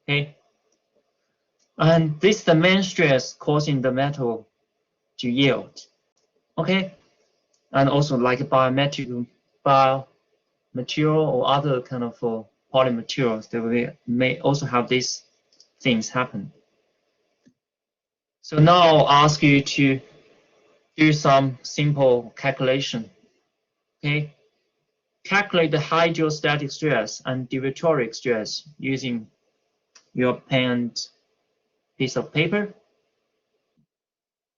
Okay, and this is the main stress causing the metal to yield. Okay, and also like biomaterial or other kind of polymaterials, they may also have these things happen. So now I'll ask you to do some simple calculation. Okay, calculate the hydrostatic stress and deviatoric stress using your pen and piece of paper.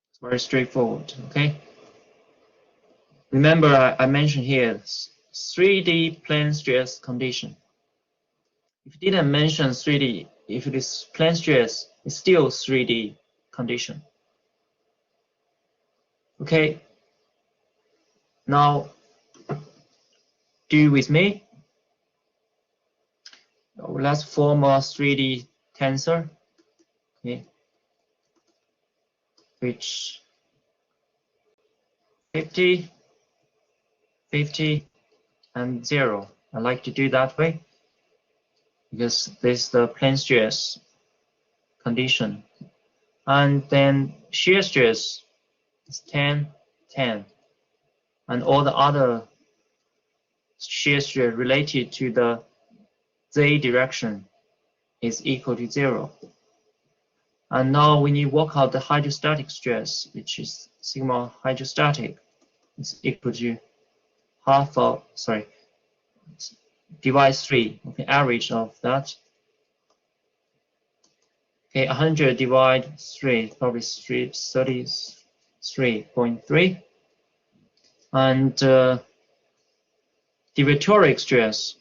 It's very straightforward. Okay. Remember, I mentioned here 3D plane stress condition. If you didn't mention 3D, if it is plane stress, it's still 3D condition. Okay. Now, do with me. Let's form a 3D tensor. Okay. Which 50, 50, and 0. I like to do that way because this is the plane stress condition. And then shear stress is 10, 10. And all the other shear stress related to the z direction is equal to 0. And now when you work out the hydrostatic stress, which is sigma hydrostatic, is equal to half of, divide 3, okay, average of that. Okay, 100 divide 3, probably 33.3. And deviatoric stress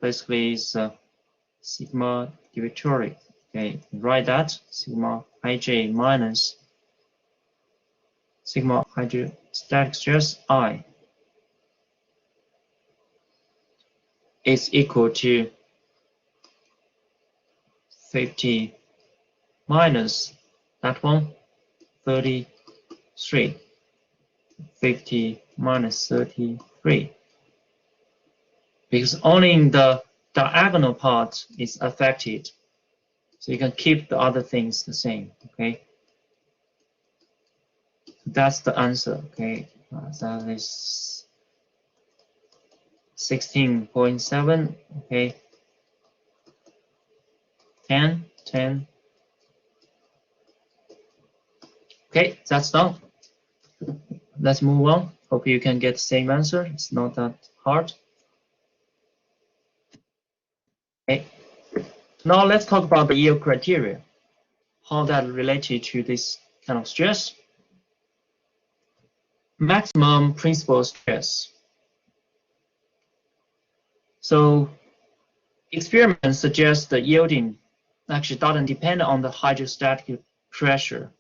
basically is sigma deviatoric. Okay, write that, sigma ij minus sigma hydrostatic stress I is equal to 50 minus that one, 33. 50 minus 33. Because only in the diagonal part is affected. So you can keep the other things the same, okay? That's the answer, okay? That is 16.7, okay? 10, 10. Okay, that's done. Let's move on. Hope you can get the same answer. It's not that hard. Okay. Now let's talk about the yield criteria. How that related to this kind of stress. Maximum principal stress. So experiments suggest the yielding actually doesn't depend on the hydrostatic pressure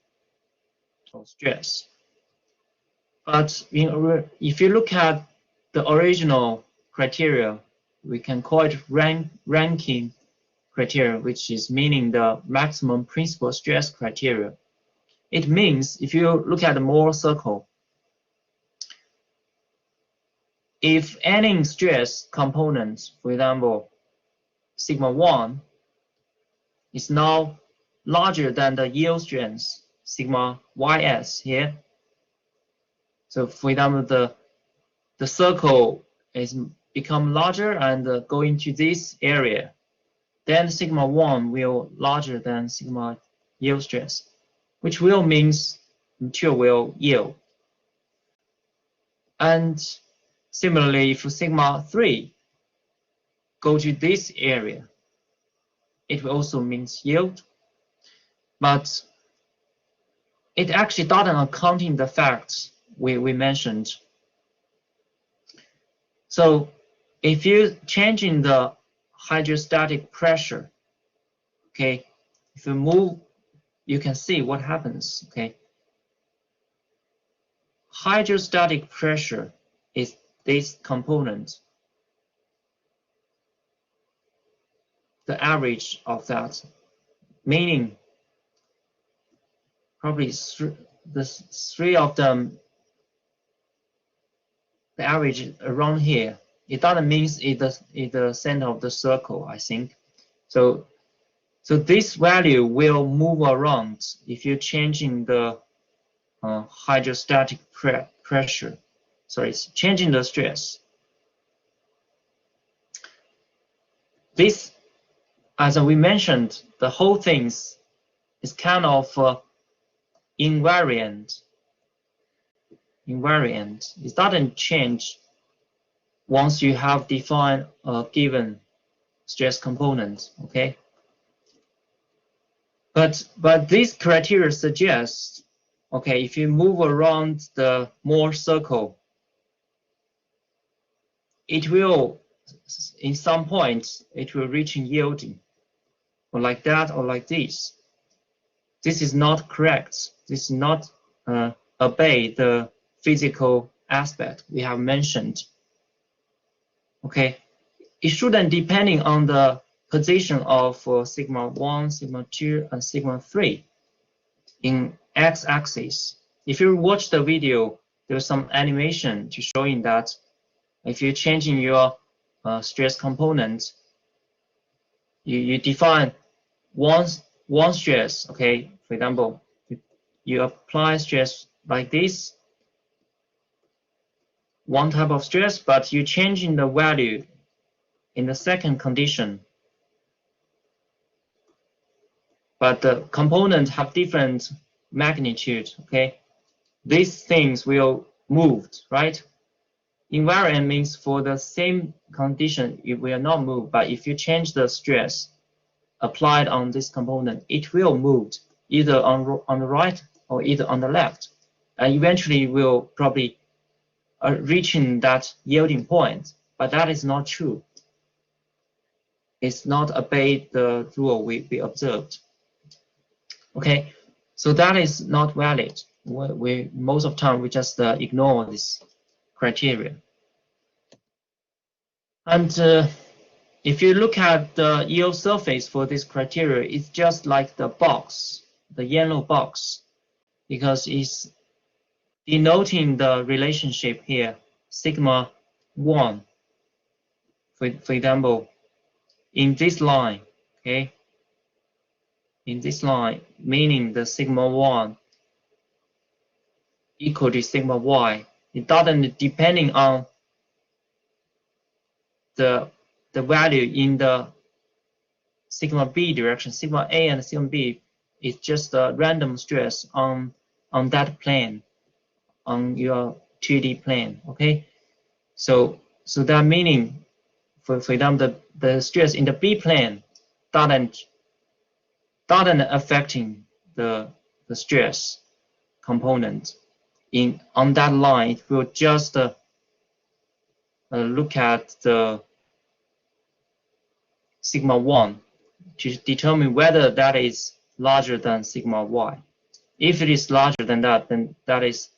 or stress. But if you look at the original criteria, we can call it ranking criteria, which is meaning the maximum principal stress criteria. It means if you look at the Mohr circle, if any stress component, for example, sigma 1, is now larger than the yield strength, sigma ys here. So for example, the circle is become larger and go into this area, then sigma 1 will larger than sigma yield stress, which will means material will yield. And similarly, if sigma 3 go to this area, it will also means yield. But it actually doesn't accounting the facts we mentioned. So if you changing the hydrostatic pressure, okay, if you move, you can see what happens, okay. Hydrostatic pressure is this component, the average of that, meaning probably the three of them, the average around here, it doesn't mean it's the center of the circle, I think. So this value will move around if you're changing the hydrostatic pressure. Sorry, it's changing the stress. This, as we mentioned, the whole thing is kind of invariant. It doesn't change once you have defined a given stress component, okay? But this criteria suggests, okay, if you move around the Mohr circle, it will, in some points, it will reach yielding, or like that, or like this. This is not correct. This is not obey the physical aspect we have mentioned. Okay, it shouldn't depending on the position of sigma 1, sigma 2, and sigma 3 in x-axis. If you watch the video, there's some animation to showing that if you're changing your stress component, you define one stress. Okay, for example, you apply stress like this, one type of stress, but you're changing the value in the second condition. But the components have different magnitude, okay? These things will move, right? Invariant means for the same condition, it will not move, but if you change the stress applied on this component, it will move either on the right or either on the left. And eventually will probably reaching that yielding point, but that is not true. It's not obey the rule we observed. Okay, so that is not valid. We most of the time we just ignore this criteria. And if you look at the yield surface for this criteria, it's just like the box, the yellow box, because it's denoting the relationship here, sigma 1, for example, in this line, okay? In this line, meaning the sigma 1 equal to sigma y. It doesn't depending on the value in the sigma b direction. Sigma a and sigma b is just a random stress on that plane, on your 2D plane, okay? So that meaning, for example, the stress in the B plane doesn't affecting the stress component on that line. It will just look at the sigma 1 to determine whether that is larger than sigma y. If it is larger than that, then that is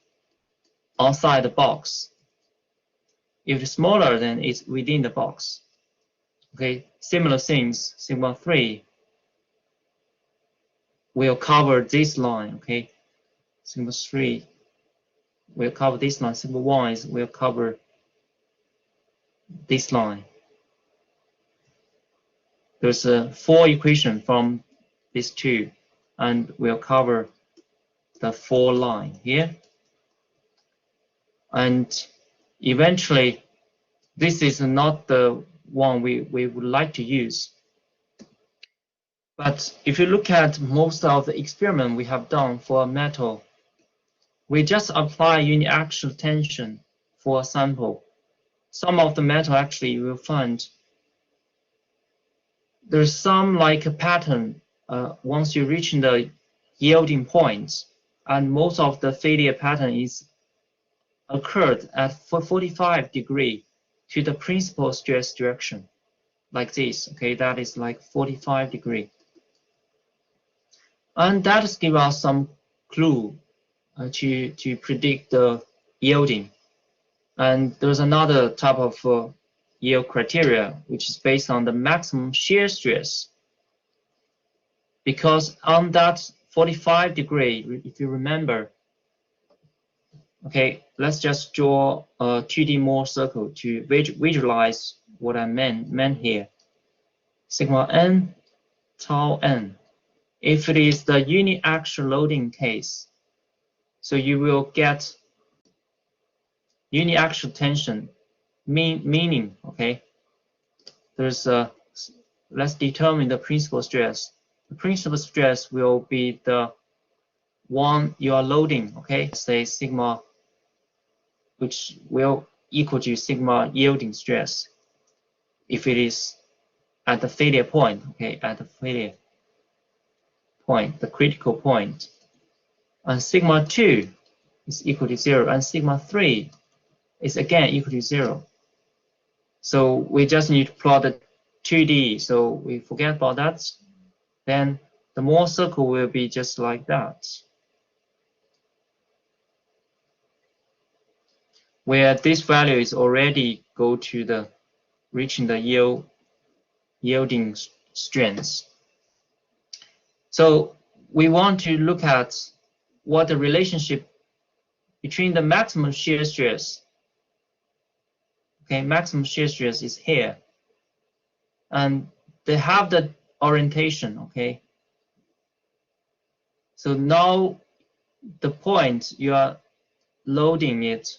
outside the box. If it's smaller, then it's within the box. Okay, similar things, sigma 3 will cover this line, okay? Sigma 3 will cover this line, sigma 1 will cover this line. There's 4 equations from these two, and we'll cover the 4 line here. And eventually, this is not the one we would like to use. But if you look at most of the experiment we have done for a metal, we just apply uniaxial tension for a sample. Some of the metal actually you will find there's some like a pattern once you reach the yielding point, and most of the failure pattern is occurred at 45 degrees to the principal stress direction, like this. Okay, that is like 45 degrees. And that gives us some clue to predict the yielding. And there's another type of yield criteria, which is based on the maximum shear stress. Because on that 45 degree, if you remember, Okay, let's just draw a 2D Mohr circle to visualize what I meant here. Sigma n, tau n. If it is the uniaxial loading case, so you will get uniaxial tension, meaning, okay, there's a, let's determine the principal stress. The principal stress will be the one you are loading, okay, say sigma, which will equal to sigma yielding stress if it is at the failure point, okay, at the failure point, the critical point. And sigma 2 is equal to 0, and sigma 3 is again equal to 0. So we just need to plot the 2D, so we forget about that. Then the Mohr circle will be just like that, where this value is already go to the reaching the yielding strength. So we want to look at what the relationship between the maximum shear stress, okay, maximum shear stress is here, and they have the orientation, okay. So now the point you are loading it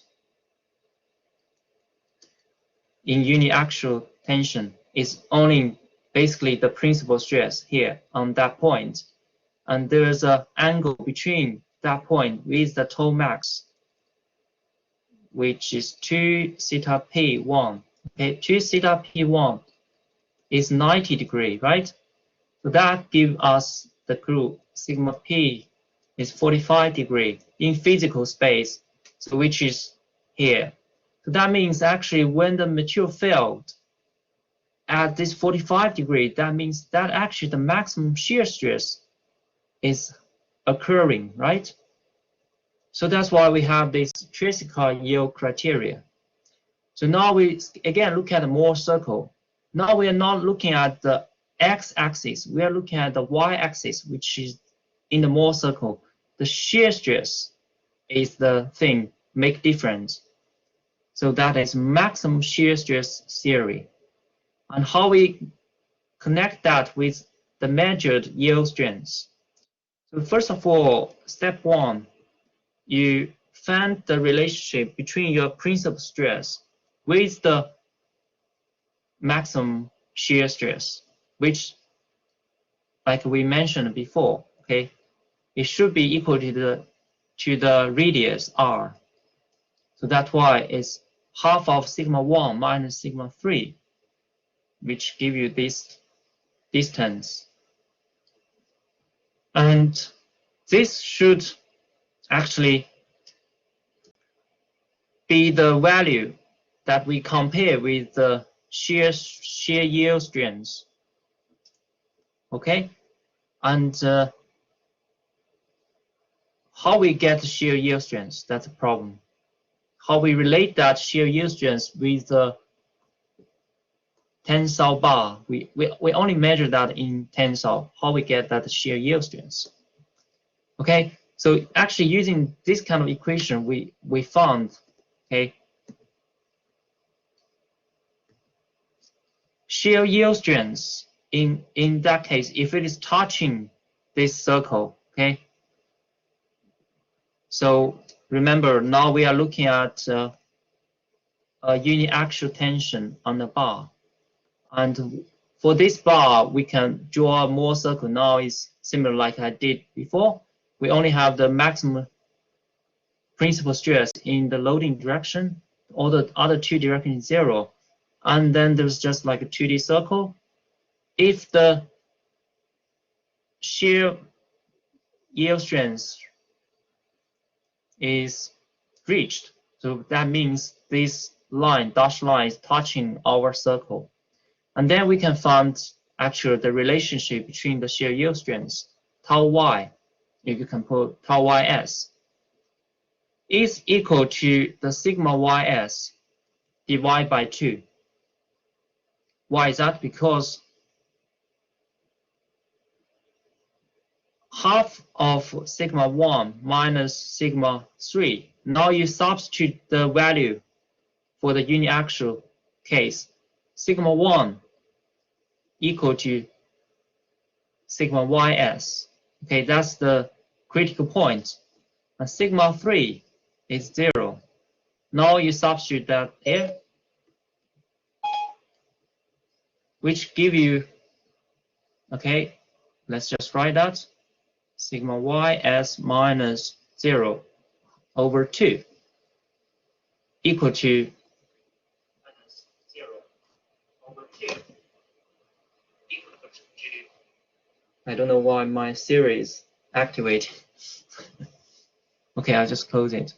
in uniaxial tension is only basically the principal stress here on that point, and there is an angle between that point with the tau max, which is 2 theta p1. Okay, 2 theta p1 is 90 degree, right? So that gives us the clue sigma p is 45 degree in physical space, so which is here. So that means actually when the material failed at this 45 degree, that means that actually the maximum shear stress is occurring, right? So that's why we have this Tresca yield criteria. So now we again look at the Mohr circle. Now we are not looking at the x-axis, we are looking at the y-axis, which is in the Mohr circle. The shear stress is the thing make difference. So that is maximum shear stress theory. And how we connect that with the measured yield strength. So first of all, step one, you find the relationship between your principal stress with the maximum shear stress, which, like we mentioned before, okay, it should be equal to the radius r. So that's why it's half of sigma 1 minus sigma 3, which give you this distance. And this should actually be the value that we compare with the shear yield strength. Okay, and how we get shear yield strength, that's a problem. How we relate that shear yield strength with the tensile bar, we only measure that in tensile, how we get that shear yield strength. Okay, so actually using this kind of equation, we found, okay, shear yield strength in that case, if it is touching this circle, okay. So remember, now we are looking at a uniaxial tension on the bar, and for this bar, we can draw a Mohr circle. Now is similar like I did before. We only have the maximum principal stress in the loading direction. All the other two directions 0, and then there's just like a 2D circle. If the shear yield strength is reached, so that means this line, dashed line, is touching our circle, and then we can find actually the relationship between the shear yield strength tau y, if you can put tau ys, is equal to the sigma ys divided by 2. Why is that? Because half of sigma 1 minus sigma 3 Now you substitute the value for the uniaxial case. Sigma 1 equal to sigma ys. Okay, that's the critical point. And sigma 3 is 0. Now you substitute that there, which give you, okay, let's just write that, sigma ys minus 0 over 2 equal to minus 0 over 2 equal to, I don't know why my series activated. Okay, I'll just close it.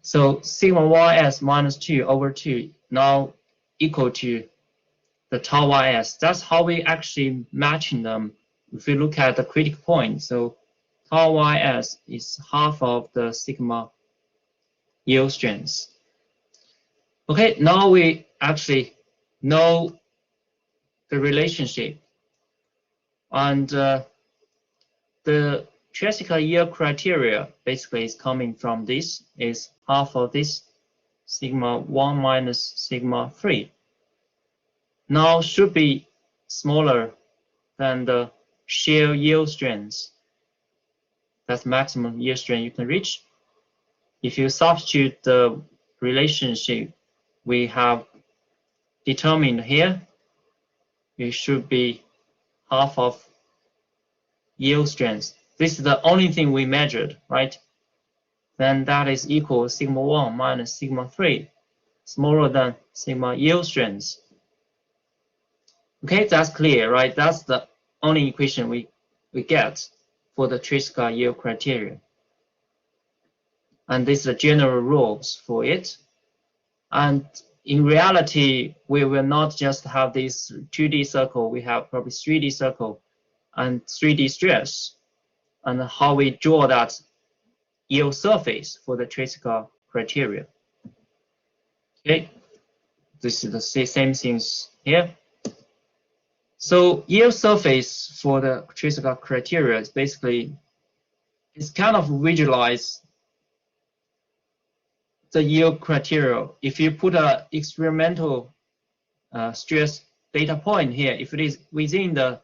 So sigma ys minus 2 over 2 now equal to the tau ys. That's how we actually matching them if we look at the critical point. So tau ys is half of the sigma yield strength. Okay, now we actually know the relationship. And the Tresca yield criteria basically is coming from this, is half of this sigma 1 minus sigma 3. Now should be smaller than the shear yield strength. That's maximum yield strength you can reach. If you substitute the relationship we have determined here, it should be half of yield strength. This is the only thing we measured, right? Then that is equal sigma 1 minus sigma 3, smaller than sigma yield strength. Okay, that's clear, right? That's the only equation we get for the Tresca yield criteria. And this is the general rules for it. And in reality, we will not just have this 2D circle, we have probably 3D circle and 3D stress, and how we draw that yield surface for the Tresca criteria. Okay, this is the same things here. So yield surface for the Tresca criteria is basically, it's kind of visualize the yield criteria. If you put an experimental stress data point here, if it is within the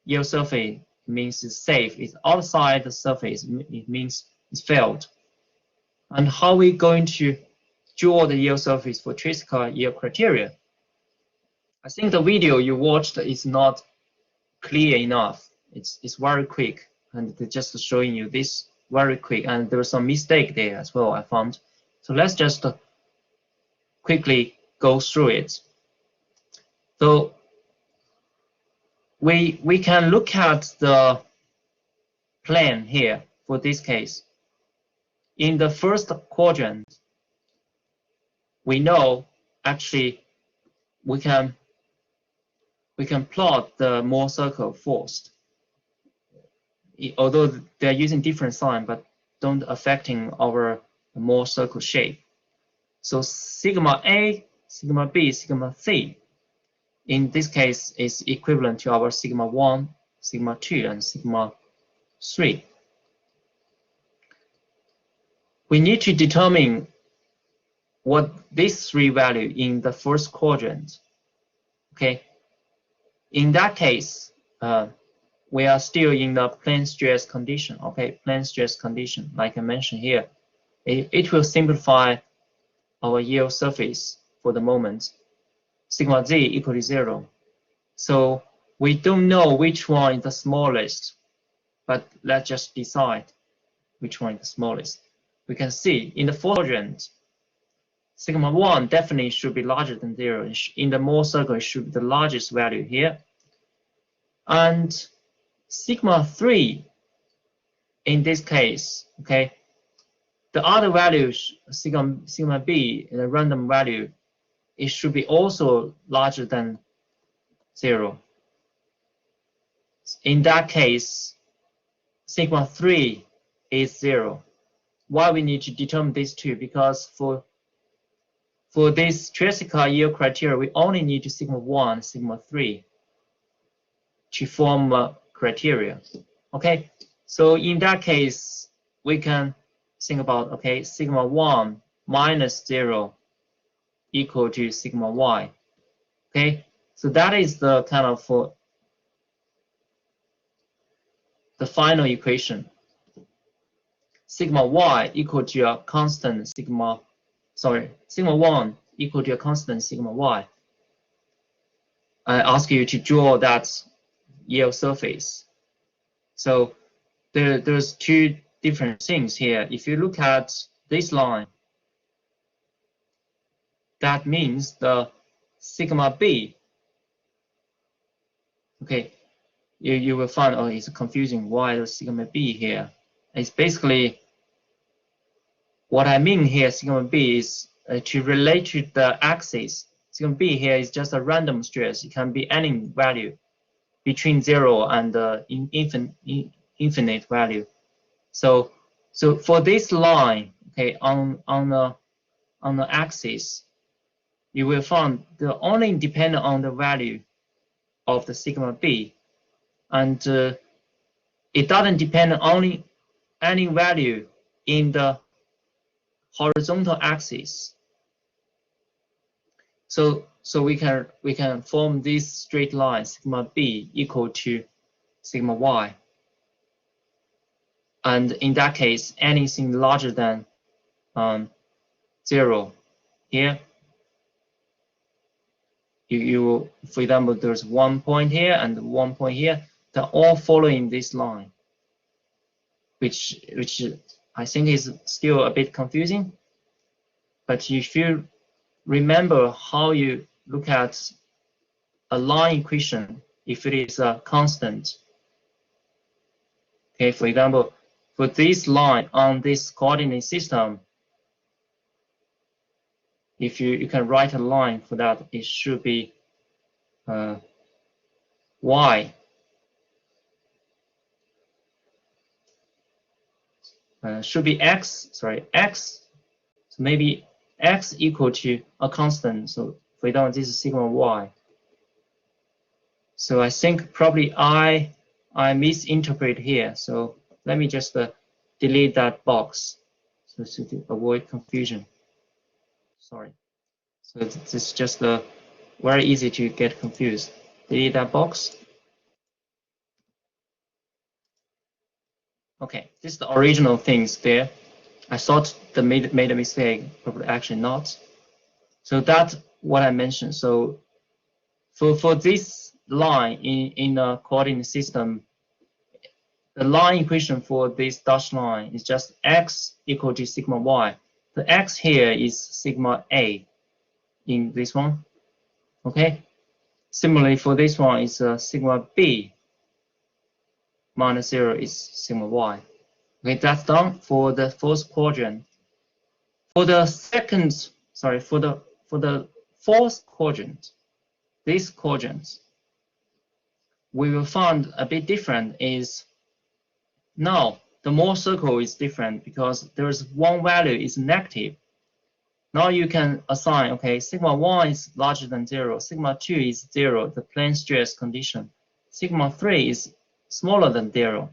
yield surface, it means it's safe. It's outside the surface, it means it's failed. And how are we going to draw the yield surface for Tresca yield criteria? I think the video you watched is not clear enough. It's very quick, and it's just showing you this very quick, and there was some mistake there as well, I found. So let's just quickly go through it. So we can look at the plan here for this case. In the first quadrant, we know actually we can plot the Mohr circle first. Although they're using different sign, but don't affecting our Mohr circle shape. So sigma A, sigma B, sigma C, in this case is equivalent to our sigma 1, sigma 2, and sigma 3. We need to determine what these three value in the first quadrant. Okay. In that case, we are still in the plane stress condition. Okay, plane stress condition, like I mentioned here. It will simplify our yield surface for the moment. Sigma z equal to 0. So we don't know which one is the smallest, but let's just decide which one is the smallest. We can see in the fourth quadrant, sigma 1 definitely should be larger than 0. In the Mohr circle, it should be the largest value here. And sigma 3, in this case, okay, the other values, sigma b, the random value, it should be also larger than 0. In that case, sigma 3 is 0. Why we need to determine these two? Because for this Tresca yield criteria, we only need to sigma 1, sigma 3 to form criteria. Okay, so in that case, we can think about, okay, sigma 1 minus 0 equal to sigma y. Okay, so that is the kind of the final equation. Sigma y equal to a constant sigma 1 equal to a constant sigma y. I ask you to draw that yield surface. So there's two different things here. If you look at this line, that means the sigma b. Okay, you will find, oh, it's confusing. Why the sigma b here? It's basically what I mean here. Sigma b is to relate to the axis. Sigma b here is just a random stress. It can be any value between 0 and infinite value. So for this line, okay, on the axis, you will find the only dependent on the value of the sigma b, and it doesn't depend on any value in the horizontal axis. So we can form this straight line sigma b equal to sigma y, and in that case, anything larger than 0 here, you for example, there's 1 point here and 1 point here. They're all following this line, which I think is still a bit confusing. But if you remember how you look at a line equation, if it is a constant, okay, for example, for this line on this coordinate system, if you can write a line for that, it should be y. Should be x, x. So maybe x equal to a constant. So for example, this is sigma y. So I think probably I misinterpret here. So let me just delete that box so to avoid confusion. Sorry. So this is just very easy to get confused. Delete that box. Okay, this is the original things there. I thought they made a mistake, probably actually not. So that's what I mentioned. So for this line in a coordinate system, the line equation for this dashed line is just x equal to sigma y. The x here is sigma a in this one. Okay. Similarly, for this one is sigma b minus 0 is sigma y. Okay, that's done for the first quadrant. For the second, for the fourth quadrant, this quadrant, we will find a bit different is now the Mohr circle is different because there's one value is negative. Now you can assign, okay, sigma 1 is larger than 0, sigma 2 is 0, the plane stress condition. Sigma 3 is smaller than 0.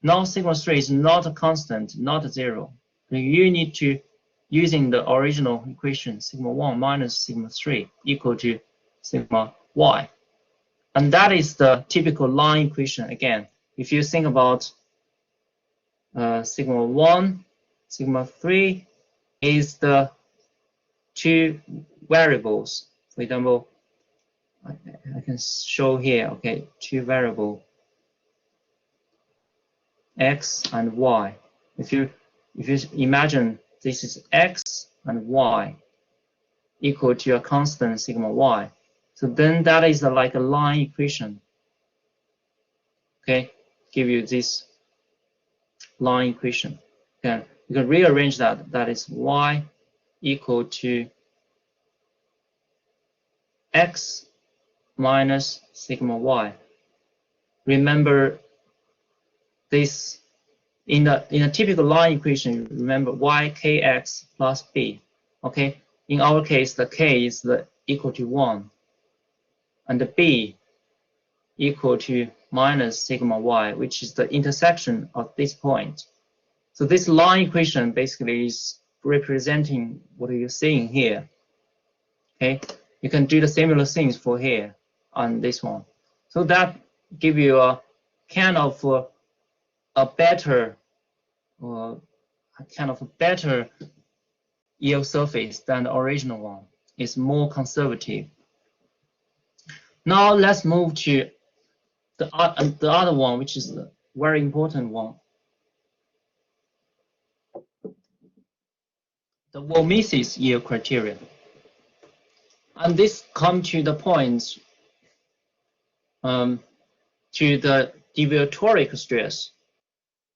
Now sigma 3 is not a constant, not a 0. You need to, using the original equation, sigma 1 minus sigma 3 equal to sigma y. And that is the typical line equation again. If you think about sigma 1, sigma 3 is the two variables. For example, I can show here, okay, two variables, x and y. If you imagine this is x and y equal to a constant sigma y, so then that is like a line equation. Okay, give you this line equation. Okay, you can rearrange that. That is y equal to x minus sigma y. Remember this in a typical line equation. Remember y kx plus b. Okay, in our case the k is equal to 1, and the b equal to minus sigma y, which is the intersection of this point. So this line equation basically is representing what you're seeing here. Okay, you can do the similar things for here on this one. So that give you a kind of a better yield surface than the original one. It's more conservative. Now let's move to the other one, which is the very important one. The Von Mises yield criteria. And this comes to the point to the deviatoric stress.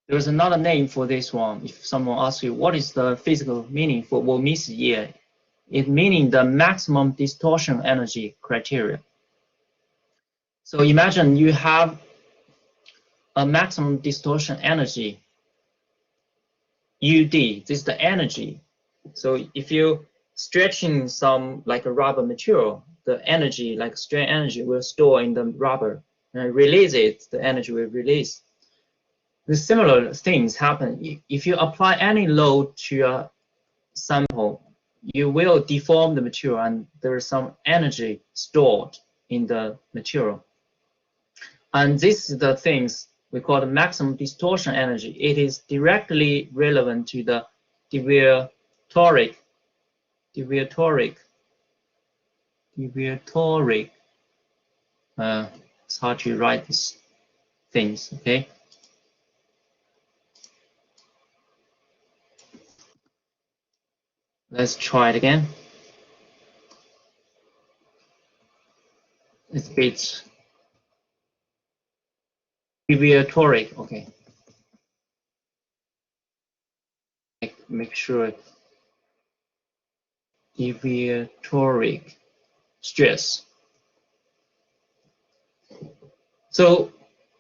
There's another name for this one. If someone asks you what is the physical meaning for Von Mises yield, it meaning the maximum distortion energy criteria. So imagine you have a maximum distortion energy, UD. This is the energy. So if you stretching some like a rubber material, the energy, like strain energy, will store in the rubber, and release it, the energy will release. The similar things happen. If you apply any load to a sample, you will deform the material, and there is some energy stored in the material. And this is the things we call the maximum distortion energy. It is directly relevant to the deviatoric. It's hard to write these things, okay? Let's try it again. It's a bit deviatoric, okay. Make sure deviatoric stress. So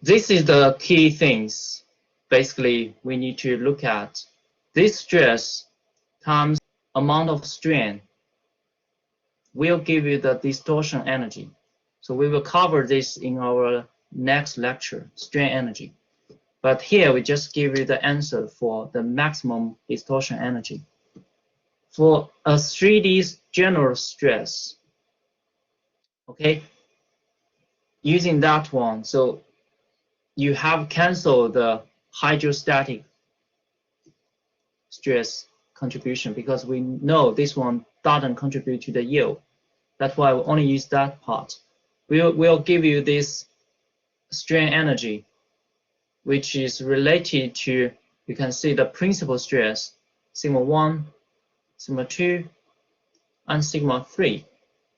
this is the key things. Basically, we need to look at this stress times amount of strain will give you the distortion energy. So we will cover this in our next lecture, strain energy. But here we just give you the answer for the maximum distortion energy. For a 3D general stress, okay, using that one, so you have canceled the hydrostatic stress contribution because we know this one doesn't contribute to the yield. That's why we only use that part. We'll give you this strain energy, which is related to, you can see the principal stress, sigma 1, sigma 2, and sigma 3.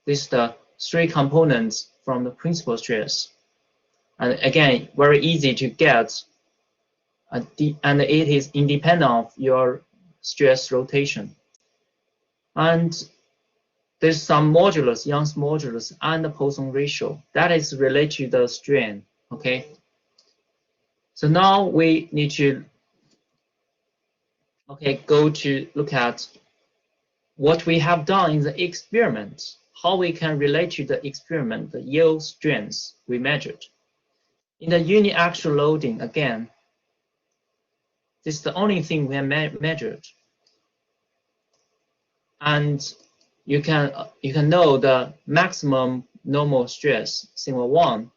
This is the three components from the principal stress. And again, very easy to get, and it is independent of your stress rotation. And there's some modulus, Young's modulus, and the Poisson ratio. That is related to the strain, okay? So now we need to, go to look at what we have done in the experiment, how we can relate to the experiment, the yield strengths we measured. In the uniaxial loading, again, this is the only thing we have measured. And you can know the maximum normal stress, sigma 1,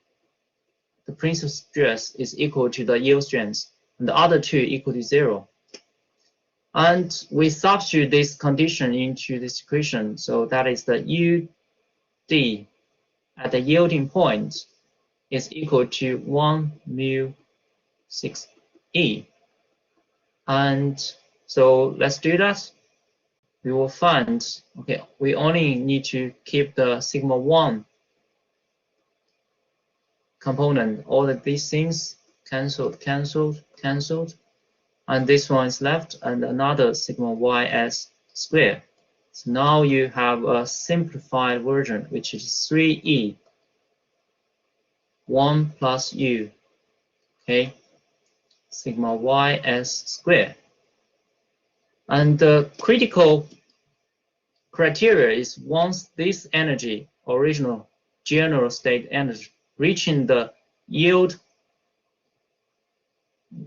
the principal stress is equal to the yield strength, and the other two equal to 0. And we substitute this condition into this equation, so that is the UD at the yielding point is equal to 1 mu 6E. And so let's do that. We will find, okay, we only need to keep the sigma 1 component. All of these things cancelled, and this one is left, and another sigma ys squared. So now you have a simplified version, which is 3e 1 plus u, okay, sigma ys squared. And the critical criteria is once this energy, original general state energy, reaching the yield,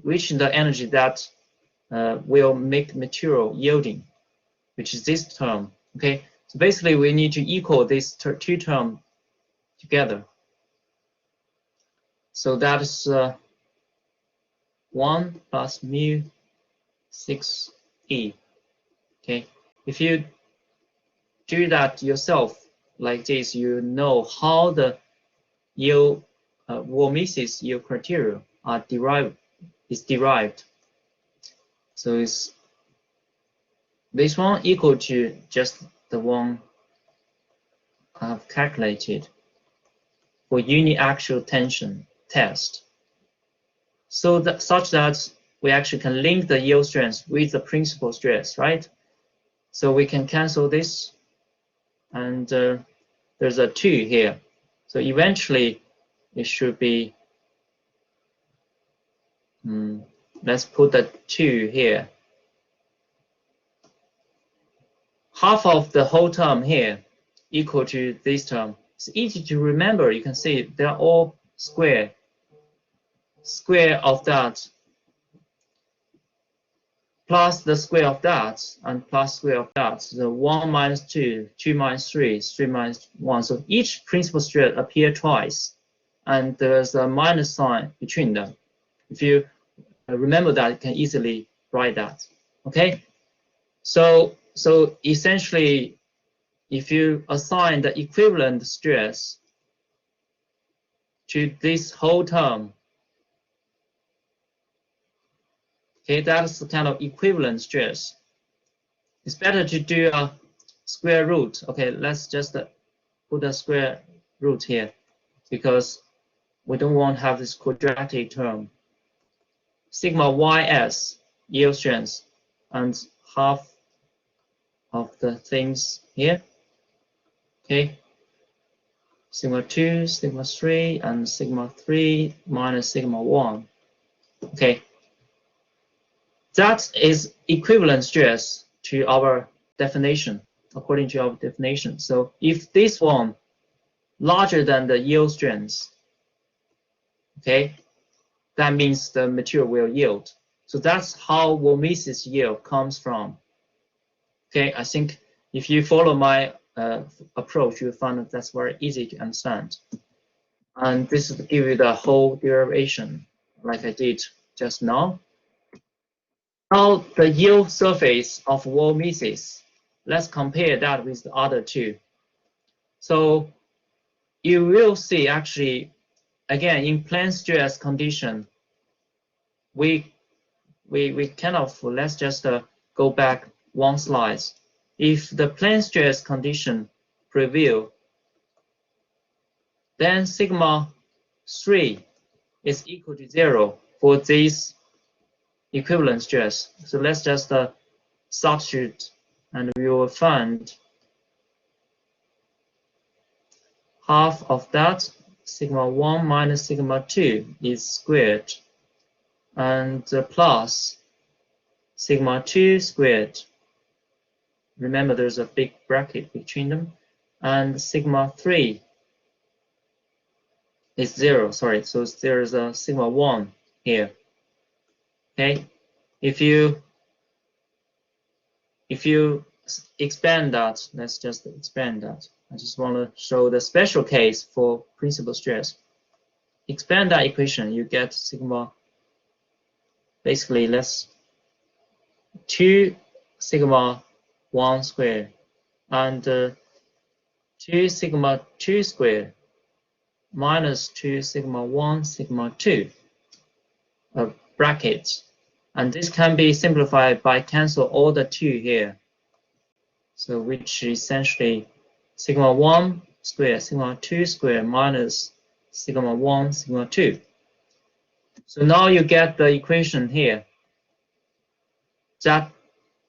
reaching the energy that will make material yielding, which is this term. Okay, so basically we need to equal these two terms together. So that is 1 plus mu 6e. Okay, if you do that yourself like this, you know how the yield Von Mises yield criteria are derived. So it's this one equal to just the one I have calculated for uniaxial tension test. So that such that we actually can link the yield strength with the principal stress, right? So we can cancel this, and there's a 2 here. So eventually it should be, let's put the 2 here. Half of the whole term here equal to this term. It's easy to remember. You can see they're all square. Square of that plus the square of that and plus square of that. So 1 minus 2, 2 minus 3, 3 minus 1. So each principal stress appear twice, and there's a minus sign between them. If you remember that, you can easily write that. Okay, so essentially, if you assign the equivalent stress to this whole term, okay, that's the kind of equivalent stress. It's better to do a square root. Okay, let's just put a square root here because we don't want to have this quadratic term. Sigma ys yield strength and half of the things here. Okay, sigma 2, sigma 3, and sigma 3 minus sigma 1. Okay, that is equivalent stress to our definition, according to our definition. So if this one larger than the yield strength, okay, that means the material will yield. So that's how Von Mises yield comes from. Okay, I think if you follow my approach, you'll find that that's very easy to understand. And this will give you the whole derivation, like I did just now. Now the yield surface of Von Mises, let's compare that with the other two. So you will see actually, again, in plane stress condition, we kind of, let's just go back one slide. If the plane stress condition prevail, then sigma 3 is equal to 0 for this equivalent stress. So let's just substitute, and we will find half of that, sigma 1 minus sigma 2 is squared, and plus sigma 2 squared. Remember, there's a big bracket between them, and sigma 3 is 0. Sorry, so there's a sigma 1 here. Okay, if you expand that, let's just expand that. I just want to show the special case for principal stress. Expand that equation, you get sigma, basically let's 2 sigma 1 squared and 2 sigma 2 squared minus 2 sigma 1 sigma 2 brackets. And this can be simplified by cancel all the 2 here. So which essentially sigma 1 squared, sigma 2 squared minus sigma 1 sigma 2. So now you get the equation here. That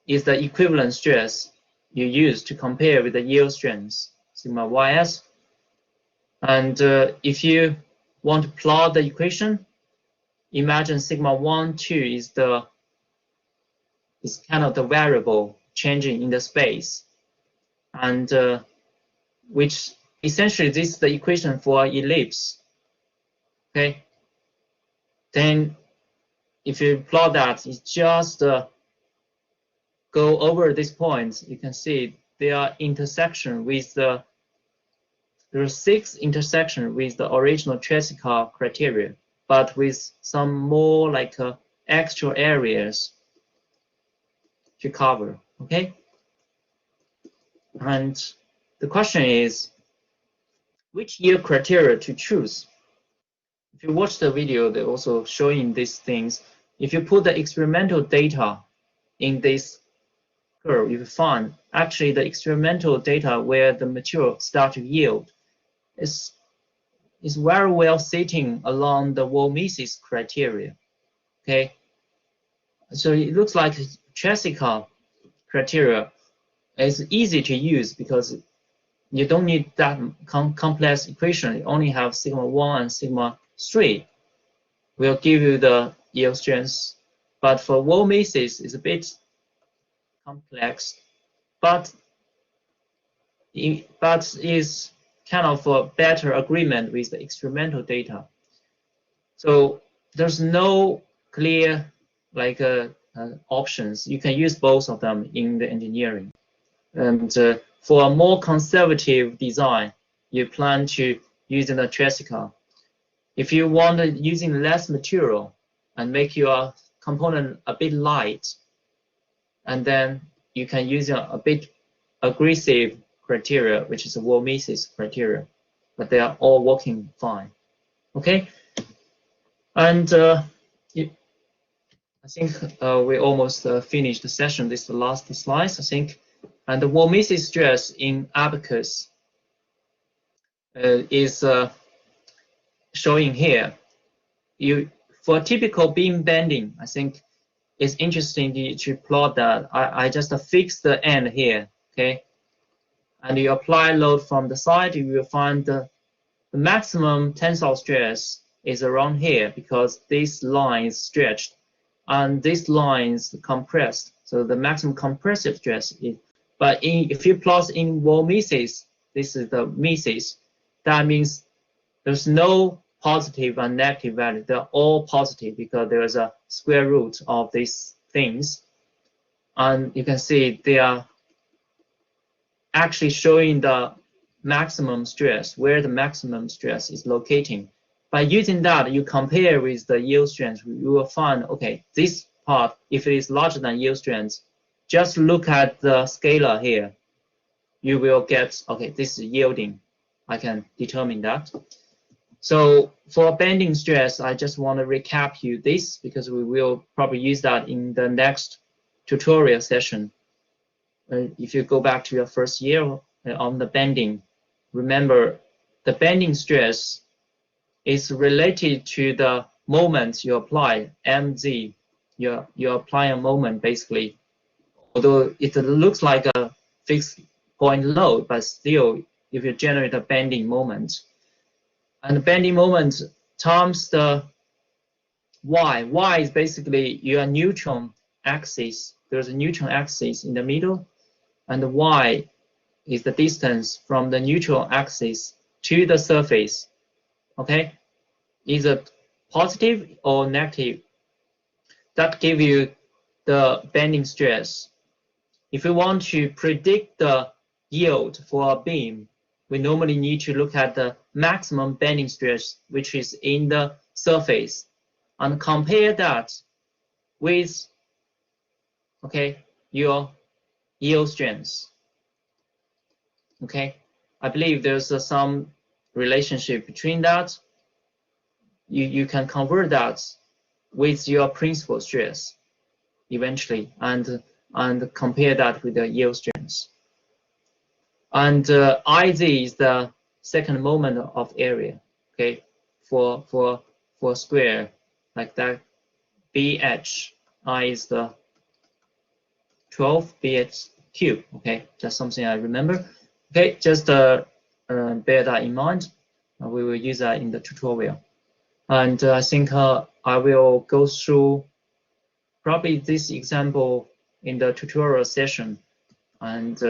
is the equivalent stress you use to compare with the yield strength, sigma ys. And if you want to plot the equation, imagine sigma 1, 2 is kind of the variable changing in the space, and which essentially this is the equation for ellipse. Okay, then if you plot that, it's just go over these points. You can see there are intersection with there are 6 intersections with the original Tresca criteria, but with some more like extra areas to cover. Okay, and the question is which yield criteria to choose. If you watch the video, they're also showing these things. If you put the experimental data in this curve, you find actually the experimental data where the material start to yield is very well sitting along the Von Mises criteria. Okay, so it looks like Tresca criteria is easy to use because you don't need that complex equation. You only have sigma 1 and sigma 3 will give you the yield strength. But for Von Mises, it's a bit complex, but is kind of a better agreement with the experimental data. So there's no clear like options. You can use both of them in the engineering. And for a more conservative design, you plan to using the Tresca. If you want using less material and make your component a bit light, and then you can use a bit aggressive criteria, which is a Von Mises criteria, but they are all working fine. Okay, and I think we almost finished the session. This is the last slide, I think. And the Von Mises stress in abacus is showing here. For typical beam bending, I think it's interesting to plot that. I just fix the end here, okay? And you apply load from the side, you will find the maximum tensile stress is around here because this line is stretched and this line is compressed. So the maximum compressive stress is, but if you plot in Von Mises, this is the Mises, that means there's no positive and negative value. They're all positive because there's a square root of these things. And you can see they are actually showing the maximum stress, where the maximum stress is locating. By using that, you compare with the yield strength, you will find, okay, this part, if it is larger than yield strength, just look at the scalar here. You will get, okay, this is yielding. I can determine that. So for bending stress, I just want to recap you this because we will probably use that in the next tutorial session. If you go back to your first year on the bending, remember the bending stress is related to the moment you apply, mz. You apply a moment basically, although it looks like a fixed point load, but still if you generate a bending moment. And the bending moment times the y. Y is basically your neutron axis. There's a neutron axis in the middle, and the y is the distance from the neutral axis to the surface. Okay, either positive or negative. That gives you the bending stress. If you want to predict the yield for a beam, we normally need to look at the maximum bending stress, which is in the surface, and compare that with, okay, your yield strength. Okay, I believe there's some relationship between that. You can convert that with your principal stress eventually, and compare that with the yield strength. And Iz is the second moment of area, okay, for square like that. BH, I is the 12, BH cube, okay, that's something I remember. Okay, just bear that in mind. We will use that in the tutorial. And I think I will go through probably this example in the tutorial session. And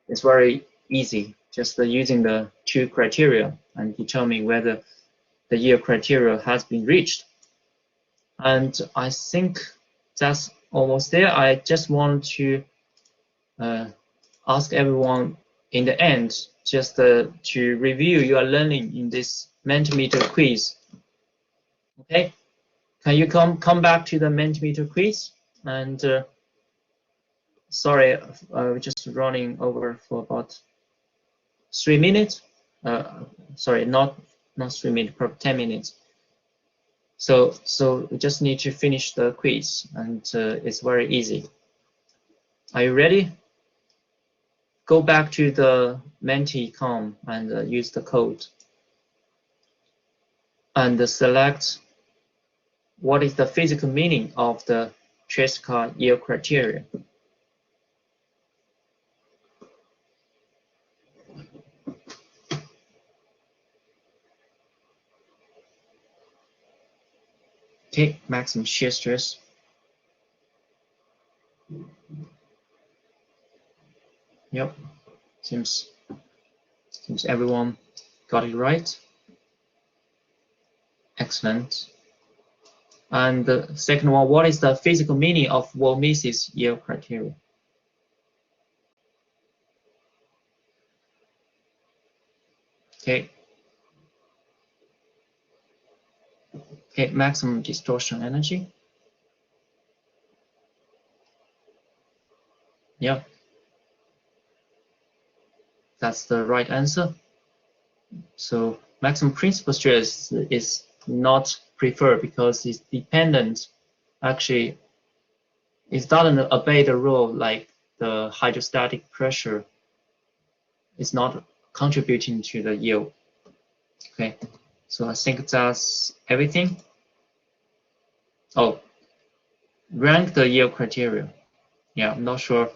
it's very easy, just using the two criteria and determine whether the yield criteria has been reached. And I think that's almost there. I just want to ask everyone in the end just to review your learning in this Mentimeter quiz. Okay, can you come back to the Mentimeter quiz? And sorry, we're just running over for about 3 minutes. Sorry, not 3 minutes, probably 10 minutes. So we just need to finish the quiz, and it's very easy. Are you ready? Go back to the Menti.com and use the code. And select what is the physical meaning of the Tresca yield criteria. Okay, maximum shear stress. Yep, seems everyone got it right. Excellent. And the second one, what is the physical meaning of Von Mises yield criteria? Okay. Okay, maximum distortion energy. Yeah, that's the right answer. So maximum principal stress is not preferred because it's dependent. Actually, it doesn't obey the rule like the hydrostatic pressure is not contributing to the yield. Okay, so I think that's everything. Oh, rank the yield criteria. Yeah, I'm not sure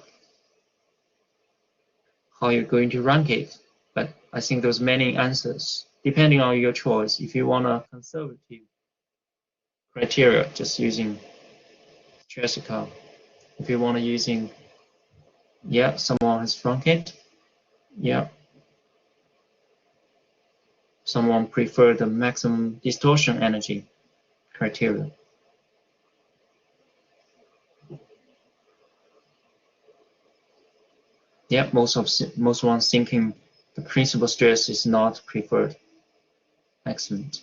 how you're going to rank it, but I think there's many answers depending on your choice. If you want a conservative criteria, just using Tresca. If you want to using, yeah, someone has ranked it. Yeah. Someone prefer the maximum distortion energy criteria. Yeah, most ones thinking the principal stress is not preferred. Excellent.